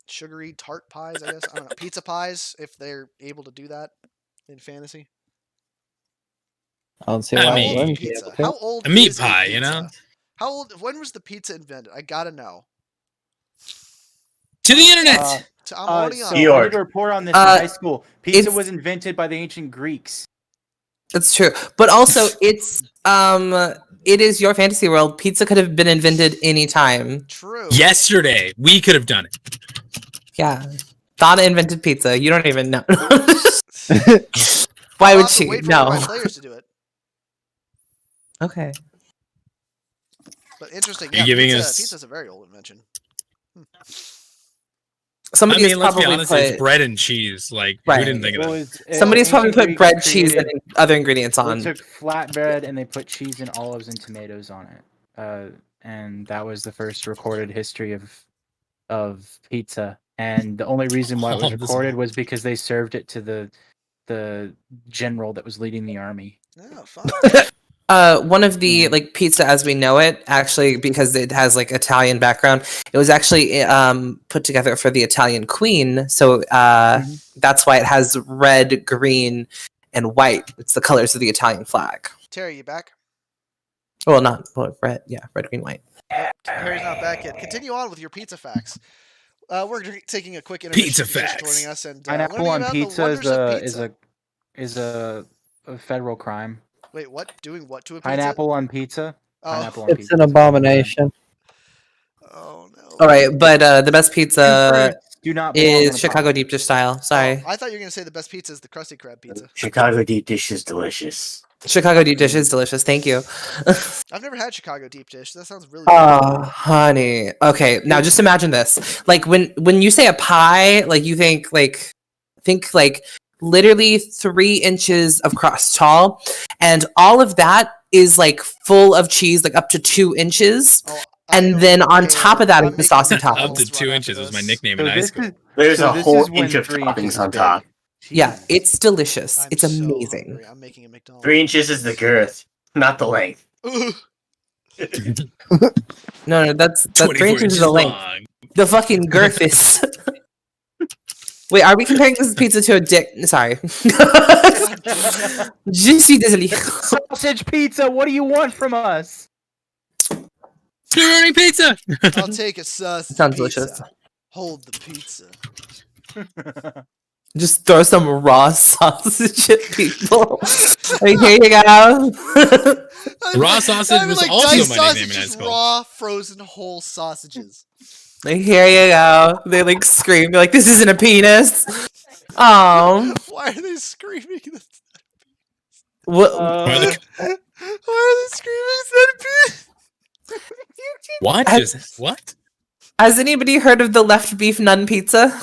Sugary tart pies, I guess. I don't know. Pizza pies, if they're able to do that in fantasy. I don't see I why How it mean, old wouldn't is be pizza? able to. How old A meat is pie, a you know? pizza? How old? When was the pizza invented? I gotta know. To the internet. I'm already on. So it. I did a report on this in high school. Pizza it's- was invented by the ancient Greeks. That's true. But also, it is your fantasy world. Pizza could have been invented anytime. True. Yesterday, we could have done it. Yeah. Donna invented pizza. You don't even know. Why I'll would have to she? wait for one of No. my players to do it. Okay. But interesting. Are you Yeah, giving pizza, us- pizza's a very old invention. Somebody I has mean, let's be probably honest, put it's bread and cheese. Like, Right. who didn't think of Well, that? somebody's probably ancient put Greeks bread, cheese, created- and other ingredients They on. took flatbread and they put cheese and olives and tomatoes on it, and that was the first recorded history of pizza. And the only reason why it was Olives and recorded olives. was because they served it to the general that was leading the army. Oh, fun. One of the like pizza as we know it, actually, because it has like Italian background, it was actually put together for the Italian queen. So that's why it has red, green, and white. It's the colors of the Italian flag. Terry, you back? Well, not red. Yeah, red, green, white. Terry's not back yet. Continue on with your pizza facts. We're taking a quick intermission. Pizza if you're just facts. joining us and Pineapple learning on about pizza the wonders of pizza. is a federal crime. Wait, what? Doing what to a pizza? Pineapple on pizza. Oh. Pineapple on It's pizza an is a federal crime. abomination. Oh no. All right, but the best pizza Fruits do not belong on is a Chicago pie. deep dish style. Oh, Sorry, I thought you were gonna say the best pizza is the Krusty Krab pizza. Chicago deep dish is delicious. Chicago deep dish is delicious. Thank you. I've never had Chicago deep dish. That sounds really Oh, honey. Okay, now just imagine this. Like when you say a pie, like you think like literally 3 inches of crust tall, and all of that is like full of cheese, like up to 2 inches. Oh, I And don't then on care. top of that I'm is the making saucy McDonald's toppings. Up to run 2 after inches was my this. nickname So in high this school. is There's so a this whole is when inch of 3 inches toppings is on big. top. Yeah, Jesus. it's delicious. I'm It's so amazing. hungry. I'm making a McDonald's. 3 inches is the girth, not the length. Ugh. No, that's 24 3 inches inches is the length. long. The fucking girth is. Wait, are we comparing this pizza to a dick? Sorry. Je suis désolé. Sausage pizza. What do you want from us? Pepperoni pizza. I'll take a sausage Sounds pizza. delicious. Hold the pizza. Just throw some raw sausage at people. Like, here you go. Raw sausage was also diced my nickname in high sausages, school. raw, frozen, whole sausages. Like, here you go. They like scream. They're like, this isn't a penis. Oh. Why are they screaming? What? Why the- Why are they screaming? Is that a penis? What? I- What? Has anybody heard of the left beef nun pizza?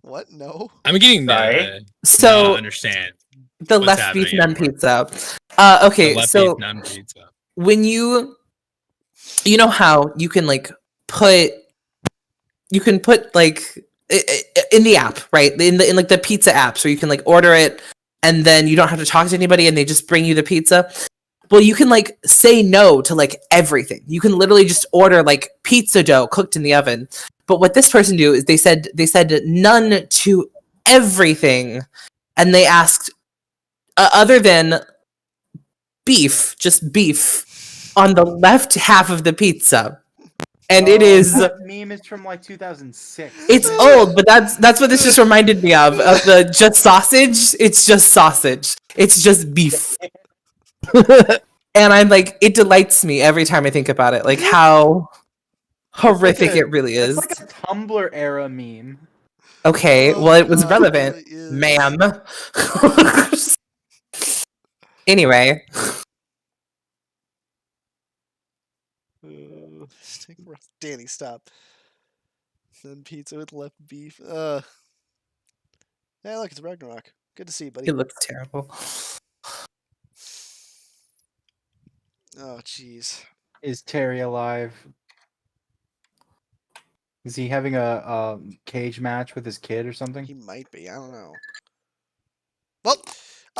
What? No. I'm getting Sorry? So understand. the what's left beef happening nun anymore. pizza. The Okay, left so beef naan pizza. when you know how you can like put like in the app, right? In like the pizza apps where you can like order it and then you don't have to talk to anybody and they just bring you the pizza. Well, you can like say no to like everything. You can literally just order like pizza dough cooked in the oven. But what this person do is they said none to everything, and they asked other than beef, just beef on the left half of the pizza. And it is That meme is from like 2006. it's old, but that's what this just reminded me of the just sausage. It's just sausage. It's just beef. And I'm like, it delights me every time I think about it, like how horrific it really It's is. like a Tumblr era meme. Okay, Oh, well, it was God, relevant, really is. ma'am. Anyway, Steak roast. Danny, stop. Then pizza with left beef. Hey, look, it's Ragnarok. Good to see you, buddy. it looks terrible. Oh, jeez. Is Terry alive? Is he having a cage match with his kid or something? He might be. I don't know. Well,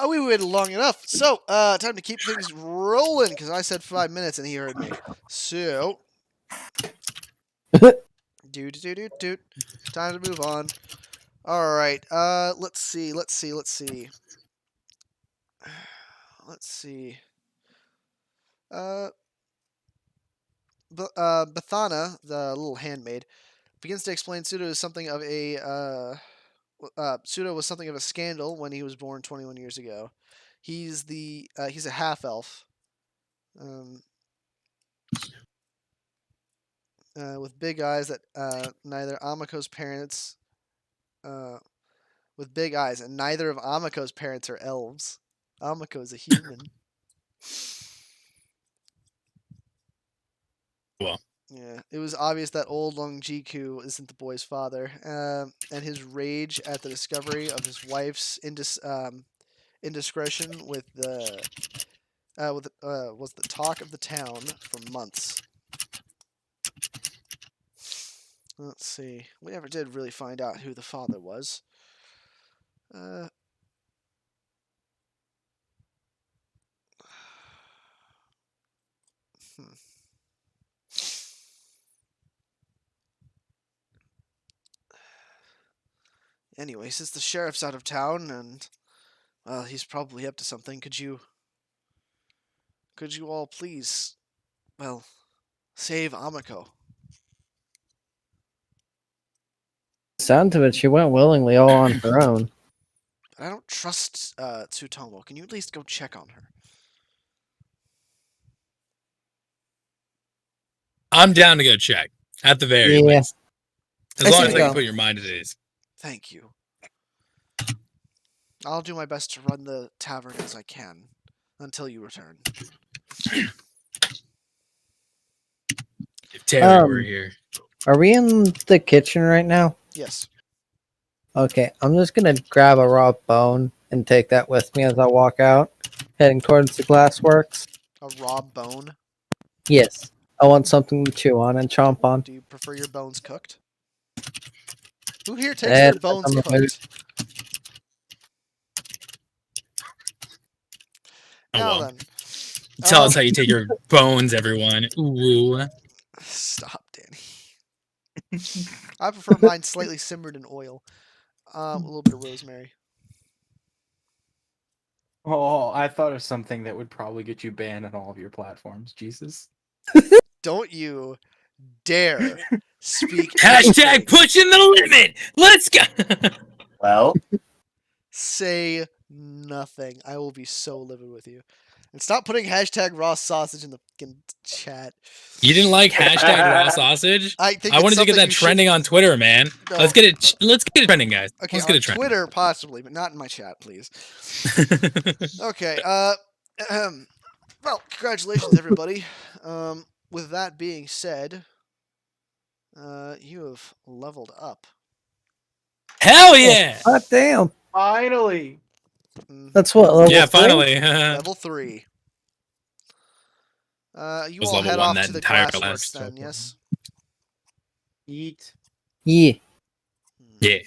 we waited long enough. So, time to keep things rolling because I said 5 minutes and he heard me. So, do. Time to move on. All right. Let's see. Let's see. Bathana, the little handmaid, begins to explain Pseudo is something of a Pseudo was something of a scandal when he was born 21 years ago. He's a half elf, with big eyes that neither Amako's parents, with big eyes, and neither of Amako's parents are elves. Amako's a human. Well. Yeah, it was obvious that old Longjiku isn't the boy's father, and his rage at the discovery of his wife's indiscretion was the talk of the town for months. Let's see. We never did really find out who the father was. Anyway, since the sheriff's out of town and, well, he's probably up to something, could you all please, well, save Amako? Sound of it, she went willingly all on her own. I don't trust Tsutomo. Can you at least go check on her? I'm down to go check at the very Yeah. least. As I long say as we I can go. put your mind at ease. Thank you. I'll do my best to run the tavern as I can until you return. If Terry were here. Are we in the kitchen right now? Yes. Okay, I'm just gonna grab a raw bone and take that with me as I walk out, heading towards the glassworks. A raw bone. Yes, I want something to chew on and chomp on. Do you prefer your bones cooked? Who here takes Eh, their bones I'm a mood. cooked? Oh, Now well. then. Tell us how you take your bones, everyone. Ooh. Stop, Danny. I prefer mine slightly simmered in oil. A little bit of rosemary. Oh, I thought of something that would probably get you banned on all of your platforms. Jesus. Don't you dare speak. Hashtag anything. pushing the limit. Let's go. Well, Say nothing. I will be so livid with you. And stop putting hashtag raw sausage in the fucking chat. You didn't like hashtag raw sausage? I think I it's wanted to get something that you trending on Twitter, man. No. Let's get it. Let's get it trending, guys. Okay, Let's get on it trending. Twitter possibly, but not in my chat, please. Okay. Well, congratulations, everybody. With that being said, you have leveled up. Hell yeah! God damn! Finally. That's what level Yeah, 3? finally. Level 3. You Was all level head 1 off that to the entire glassworks last then, chapter. yes? Eat. Yeah. Yeah.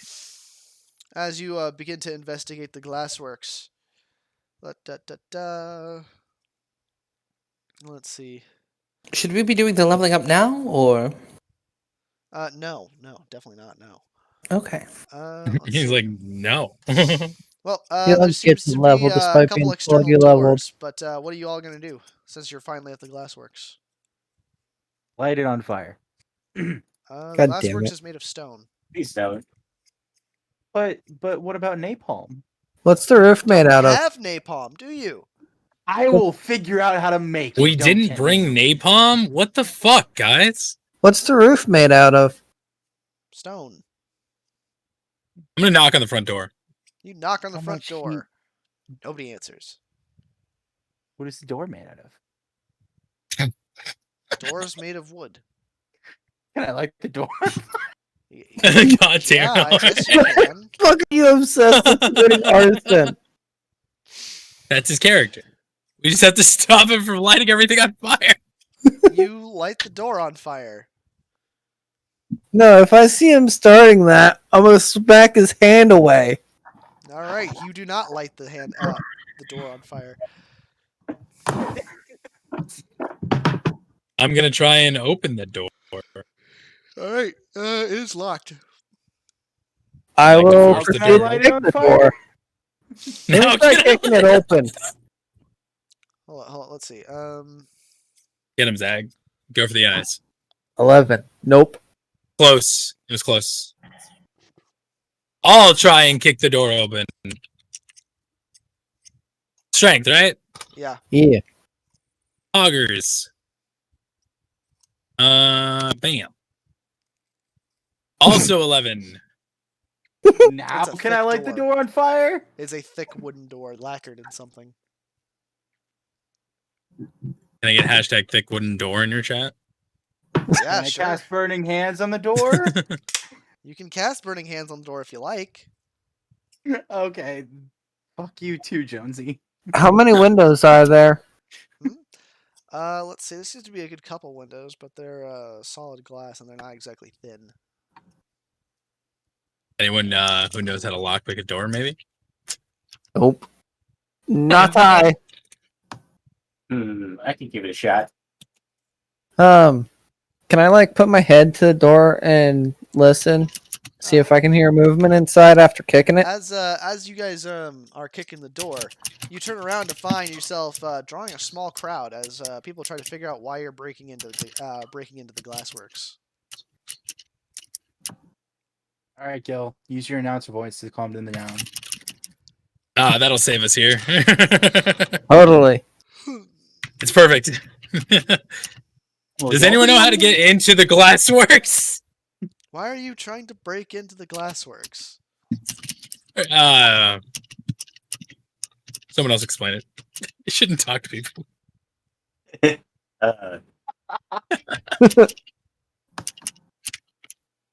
As you begin to investigate the glassworks. Let's see. Should we be doing the leveling up now, or No, definitely not. No. okay? Let's He's see. like, no. Well, You there don't seems get to to level be a despite couple being external 40 leveled. doors, but what are you all gonna do since you're finally at the glassworks? Light it on fire. The God damn glassworks it. is made of stone. please don't. But what about napalm? What's the roof made Don't out of? have napalm, do you? I will figure out how to make it. We Don't didn't tempt bring me. napalm? What the fuck, guys? What's the roof made out of? Stone. I'm gonna knock on the front door. You knock on the How front much door. Nobody answers. What is the door made out of? Door's made of wood. Can I light the door? God damn. Yeah, I guess you can. Fuck are you obsessed with committing arson? That's his character. We just have to stop him from lighting everything on fire. You light the door on fire. No, if I see him starting that, I'm gonna smack his hand away. All right, you do not light the door on fire. I'm gonna try and open the door. All right, it is locked. I Like to will force the proceed door to open. kick the door. Now Now try kicking it open. Hold on, let's see. Get him, Zag. Go for the eyes. 11. Nope. Close. It was close. I'll try and kick the door open. Strength, right? Yeah. Yeah. Augers. Bam. Also 11. Now It's a can I thick light the door. door on fire? It's a thick wooden door, lacquered in something. Can I get hashtag thick wooden door in your chat? Yeah, Can I sure. cast burning hands on the door? You can cast burning hands on the door if you like. Okay. Fuck you too, Jonesy. How many windows are there? Let's see. This seems to be a good couple windows, but they're solid glass and they're not exactly thin. Anyone who knows how to lockpick a door, maybe? Nope. Not I. I can give it a shot. Can I like put my head to the door and listen? See if I can hear movement inside after kicking it? As you guys are kicking the door, you turn around to find yourself drawing a small crowd as people try to figure out why you're breaking into the glassworks. All right, Gil. Use your announcer voice to calm them down. That'll save us here. Totally. It's perfect. Well, Does y'all anyone be know how to on- get into the glassworks? Why are you trying to break into the glassworks? Someone else explain it. You shouldn't talk to people.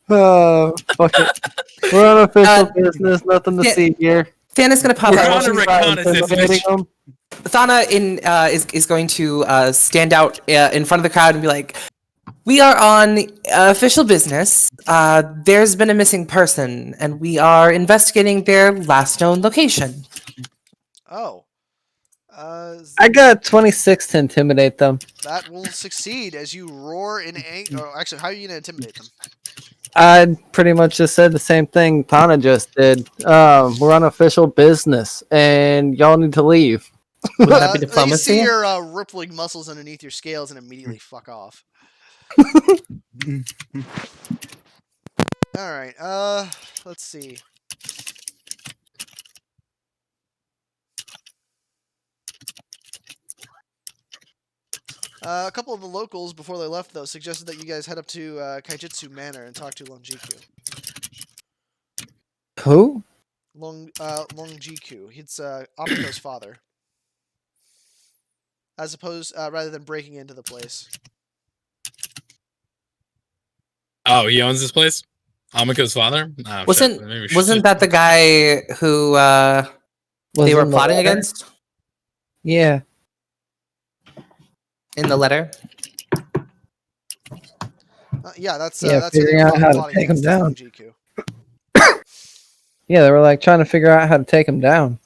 Fuck it. We're on official business. Nothing to yeah. see here. Thana's gonna pop We're out. on a reconnaissance mission. Thana is going to stand out in front of the crowd and be like, "We are on official business. There's been a missing person, and we are investigating their last known location." Oh. I got 26 to intimidate them. That will succeed as you roar in anger. Oh, actually, how are you gonna intimidate them? I pretty much just said the same thing Tana just did. We're on official business, and y'all need to leave. Would that be You diplomacy? see your rippling muscles underneath your scales and immediately fuck off. All right. Let's see. A couple of the locals, before they left, though, suggested that you guys head up to Kaijitsu Manor and talk to Longiku. Who? Longiku. It's Amiko's father. As opposed, rather than breaking into the place. Oh, he owns this place? Amiko's father? Oh, Wasn't shit. Maybe we should- wasn't that the guy who Was they were in the plotting letter? against Yeah. in the letter? Yeah, that's Yeah, that's who they figuring were out how to plotting take him against, down. Longiku. Yeah, they were like trying to figure out how to take him down.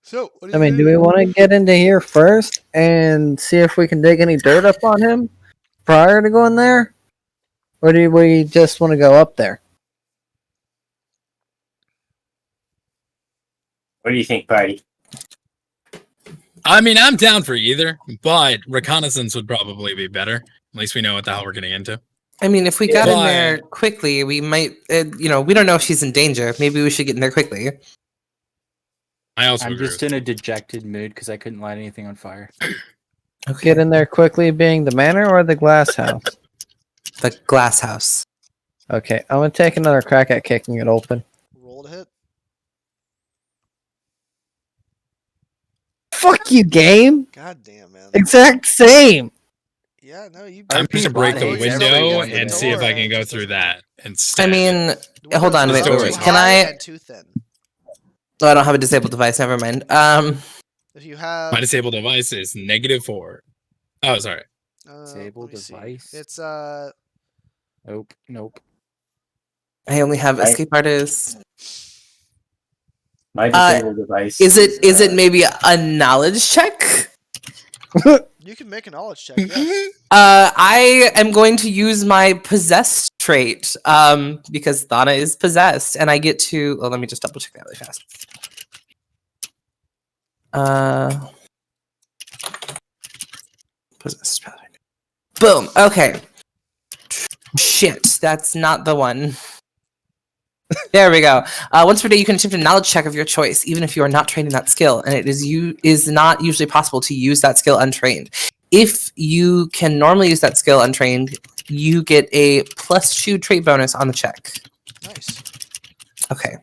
So, what do I you mean, do we want to get into here first and see if we can dig any dirt up on him prior to going there? Or do we just want to go up there? What do you think, party? I mean, I'm down for either, but reconnaissance would probably be better. At least we know what the hell we're getting into. I mean, if we got in But- there quickly, we might. We don't know if she's in danger. Maybe we should get in there quickly. I also I'm agree just with in a dejected mood because I couldn't light anything on fire. Get in there quickly being the manor or the glass house? the glass house. Okay, I'm gonna take another crack at kicking it open. Roll to hit. Fuck you, game. God damn, man. Exact same. Yeah, no, you. I I'm just gonna break the hates window everyone and today. see if I Door, can it go just through doesn't work. that instead. I mean, The hold on, window's wait, too wait, wait. high Can I? and too thin. Oh, I don't have a disabled device. Never mind. If you have my disabled device is -4. Oh, sorry. Disable let me see. device? It's Nope. I only have I- escape artist. My disabled device. Is it maybe a knowledge check? you can make a knowledge check. Yes. I am going to use my possessed trait, because Thana is possessed, and I get to. Oh, let me just double check that really fast. Possessed. Boom. Okay. Shit, that's not the one. There we go. Once per day, you can attempt a knowledge check of your choice, even if you are not trained in that skill, and it is not usually possible to use that skill untrained. If you can normally use that skill untrained, you get a +2 trait bonus on the check. Nice. Okay,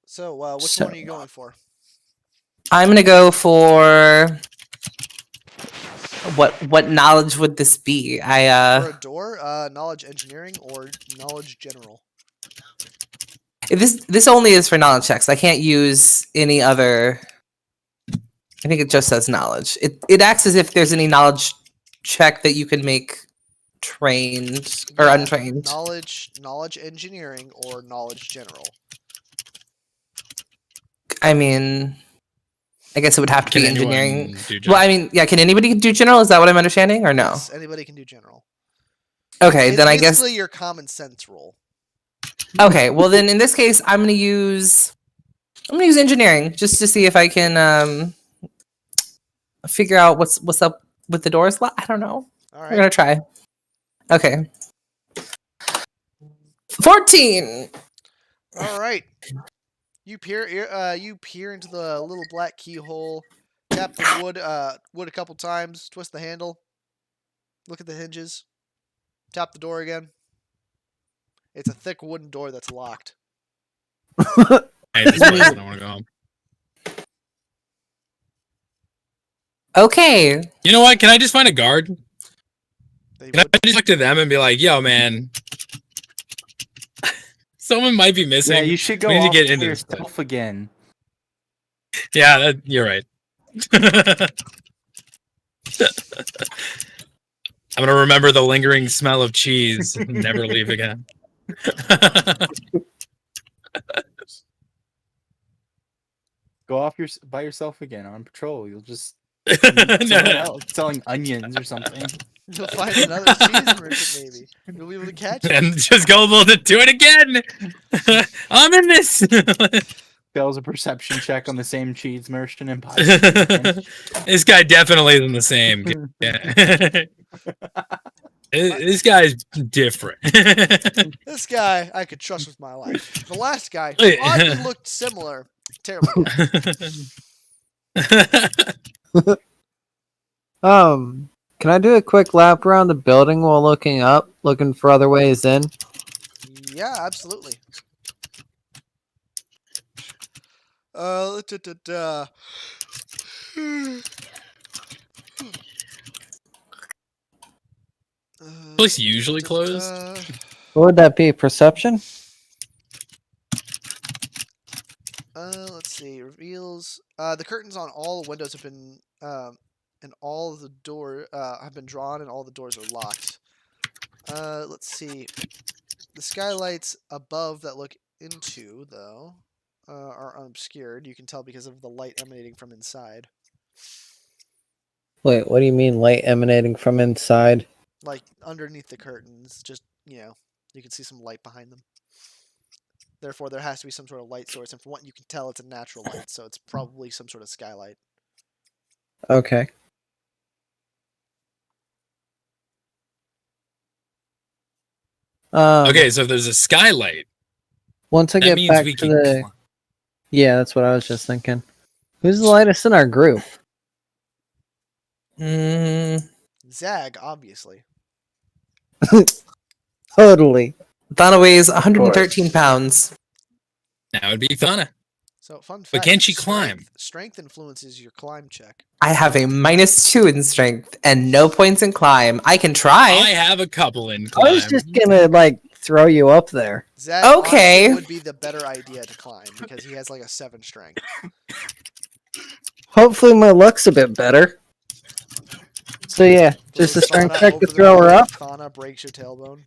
So, which So- one are you going for? I'm gonna go for what knowledge would this be? For a door, knowledge engineering or knowledge general. This only is for knowledge checks. I can't use any other. I think it just says knowledge. It acts as if there's any knowledge check that you can make trained or Yeah, untrained. Knowledge engineering or knowledge general. I mean, I guess it would have to Can be anyone engineering. do Well, I mean, yeah. Can anybody do general? Is that what I'm understanding, or no? Yes, anybody can do general. Okay, It's then I guess. basically your common sense roll. Okay, well then in this case, I'm gonna use engineering just to see if I can figure out what's up with the doors. I don't know. All We're right. gonna try. Okay. 14. All right. You peer into the little black keyhole, tap the wood a couple times, twist the handle, look at the hinges, tap the door again. It's a thick wooden door that's locked. I hate this place. I don't want to go home. Okay. You know what? Can I just find a guard? They Can I would, just look to them and be like, "Yo, man, someone might be missing." Yeah, you should go We need to off get to into this place. yourself again. Yeah, you're right. I'm gonna remember the lingering smell of cheese and never leave again. Go off by yourself again on patrol. You'll just No, someone no. else selling onions or something. you'll find another cheese merchant maybe. You'll be able to catch it. And just go able to do it again. I'm in this. Fails a perception check on the same cheese merchant and buys it. This guy definitely isn't the same. Yeah. This guy's different. This guy I could trust with my life. The last guy, who oddly looked similar, terrible guy. Can I do a quick lap around the building while looking for other ways in? Yeah, absolutely. Place usually closed. What would that be? Perception? Let's see. Reveals. The curtains on all the windows have been, and all the door have been drawn, and all the doors are locked. Let's see. The skylights above that look into, though, are obscured. You can tell because of the light emanating from inside. Wait, what do you mean light emanating from inside? Like underneath the curtains, just you can see some light behind them. Therefore, there has to be some sort of light source, and from what you can tell, it's a natural light, so it's probably some sort of skylight. Okay. Okay, so if there's a skylight, Once I that get means back we to can. the... Yeah, that's what I was just thinking. Who's the lightest in our group? Mm, Zag, obviously. Totally. Thana weighs 113 pounds. That would be Thana. So fun fact. But can she strength- climb? Strength influences your climb check. I have a -2 in strength and no points in climb. I can I try. have a couple in I climb. was just gonna like throw you up there. Zach Okay. honestly would be the better idea to climb because he has like a 7 strength. Hopefully my luck's a bit better. So yeah, just a Throws strength Thana check to over the throw her roof, up. Thana breaks your tailbone.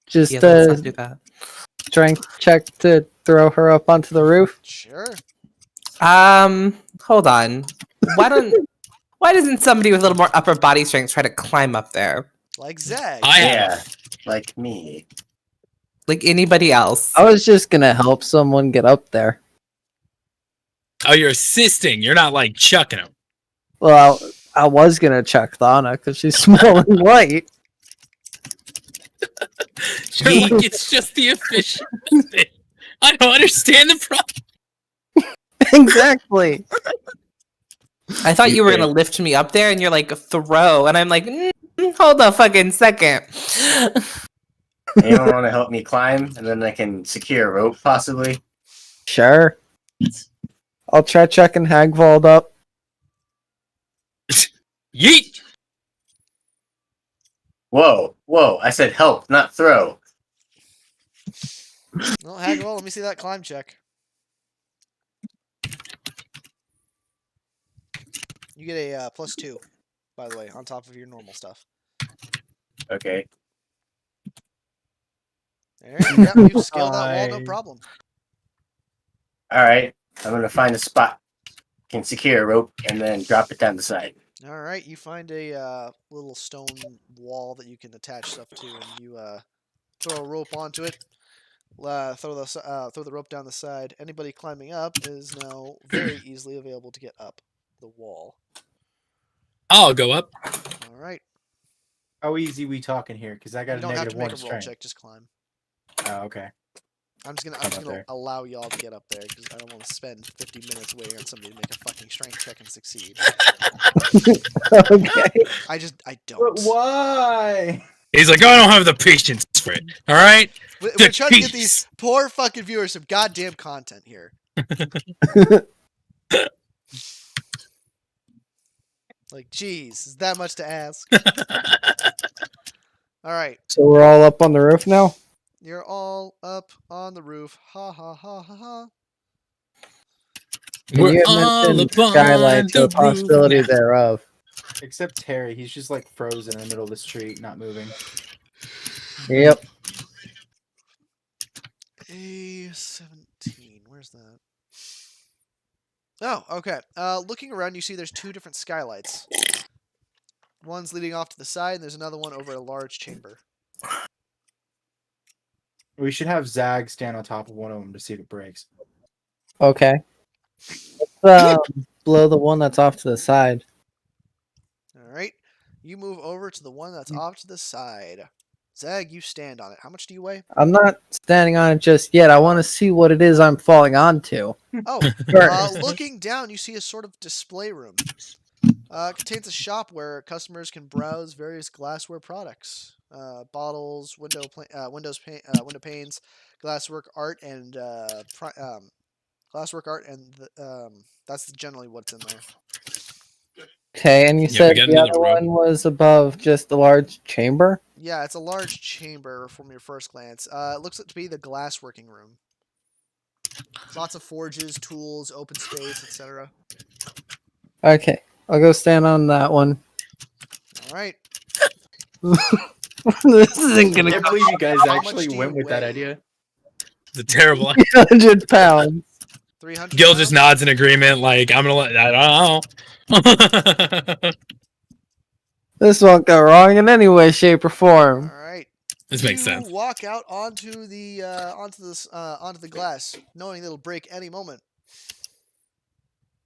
Just Yeah, let's not do that. strength check to throw her up onto the roof. Sure. Hold on. Why doesn't somebody with a little more upper body strength try to climb up there? Like Zach. I have. Yeah, like me. Like anybody else? I was just gonna help someone get up there. Oh, you're assisting. You're not like chucking him. Well, I was gonna chuck Thana because she's small and light. You're like, it's just the efficient method. I don't understand the problem. Exactly. I thought you were Okay. gonna lift me up there, and you're like throw, and I'm like, hold a fucking second. Anyone want to help me climb, and then I can secure a rope, possibly? Sure. I'll try chucking Hagvald up. Yeet. Whoa, whoa! I said help, not throw. Well, Hagwell, let me see that climb check. You get a +2, by the way, on top of your normal stuff. Okay. There, yep, you've scaled that wall, no Hi. problem. All right. I'm gonna find a spot, can secure a rope, and then drop it down the side. All right, you find a little stone wall that you can attach stuff to, and you throw a rope onto it. Throw the rope down the side. Anybody climbing up is now very easily available to get up the wall. I'll go up. All right, How easy we talking here? Because I got you a don't have to -1 make a roll strength. check, just climb. Oh, okay. I'm just Climb up gonna there. allow y'all to get up there because I don't want to spend 50 minutes waiting on somebody to make a fucking strength check and succeed. Okay. I don't. why? He's like, I don't have the patience for it. All right. We're trying to get these poor fucking viewers some goddamn content here. Like, geez, is that much to ask? All right, So we're all up on the roof now? you're all up on the roof. Ha ha ha ha ha. And We're you had all mentioned upon skylights, the the possibility roof now. thereof. Except Terry, he's just like frozen in the middle of the street, not moving. Yep. A17. Where's that? Oh, okay. Looking around, you see there's 2 different skylights. One's leading off to the side, and there's another one over a large chamber. We should have Zag stand on top of one of them to see if it breaks. Okay. Let's blow the one that's off to the side. All right. You move over to the one that's off to the side. Zag, you stand on it. How much do you weigh? I'm not standing on it just yet. I want to see what it is I'm falling onto. Oh, First. looking down, you see a sort of display room. It contains a shop where customers can browse various glassware products, bottles, window panes, glasswork art, and that's generally what's in there. Okay, and you Yeah, we said got the another other room. one was above just the large chamber? Yeah, it's a large chamber from your first glance. It looks to be the glassworking room. Lots of forges, tools, open space, etc. Okay, I'll go stand on that one. All right. This isn't I gonna can't go believe you guys How much actually do you went with that weigh? idea. It's a terrible. 100 pounds. 300. Gil just nods in agreement, like I'm gonna let. I don't know. This won't go wrong in any way, shape, or All form. right. This makes You sense. walk out onto the glass, knowing it'll break any moment.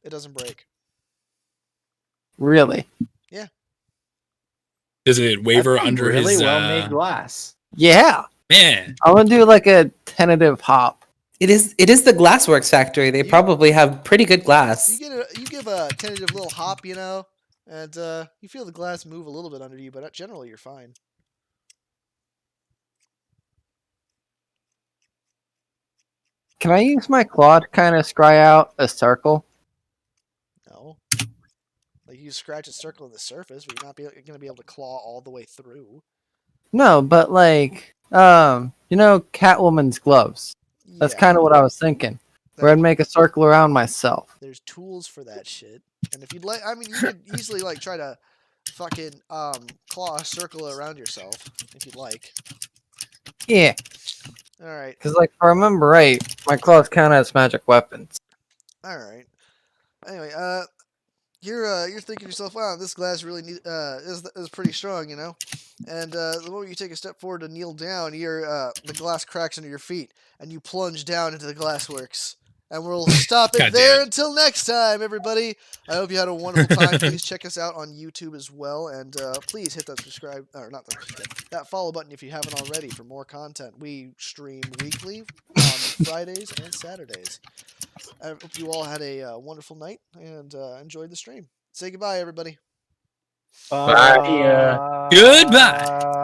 It doesn't break. Really? Does it waver That's some under really his? well-made glass. Yeah. Man, I'm gonna do like a tentative hop. It is the Glassworks factory. They You- probably have pretty good glass. You give a tentative little hop, and you feel the glass move a little bit under you, but generally you're fine. Can I use my claw to kind of scry out a circle? No. Like you scratch a circle on the surface, but you're not going to be able to claw all the way through. No, but like, Catwoman's gloves. That's Yeah, kind of what I was thinking. Where I'd make a circle around myself. there's tools for that shit. And if you'd like, I mean, you could easily like try to fucking claw a circle around yourself if you'd like. Yeah, All right, because like if I remember right, my claws count as magic weapons. all right. Anyway, you're thinking to yourself, wow, this glass really is pretty strong, you know. And the moment you take a step forward to kneel down, the glass cracks under your feet, and you plunge down into the glassworks. And we'll stop it there until next time, everybody. I hope you had a wonderful time. Please check us out on YouTube as well, and please hit that subscribe or not that follow button if you haven't already for more content. We stream weekly on Fridays and Saturdays. I hope you all had a wonderful night and enjoyed the stream. Say goodbye, everybody. Bye. Goodbye.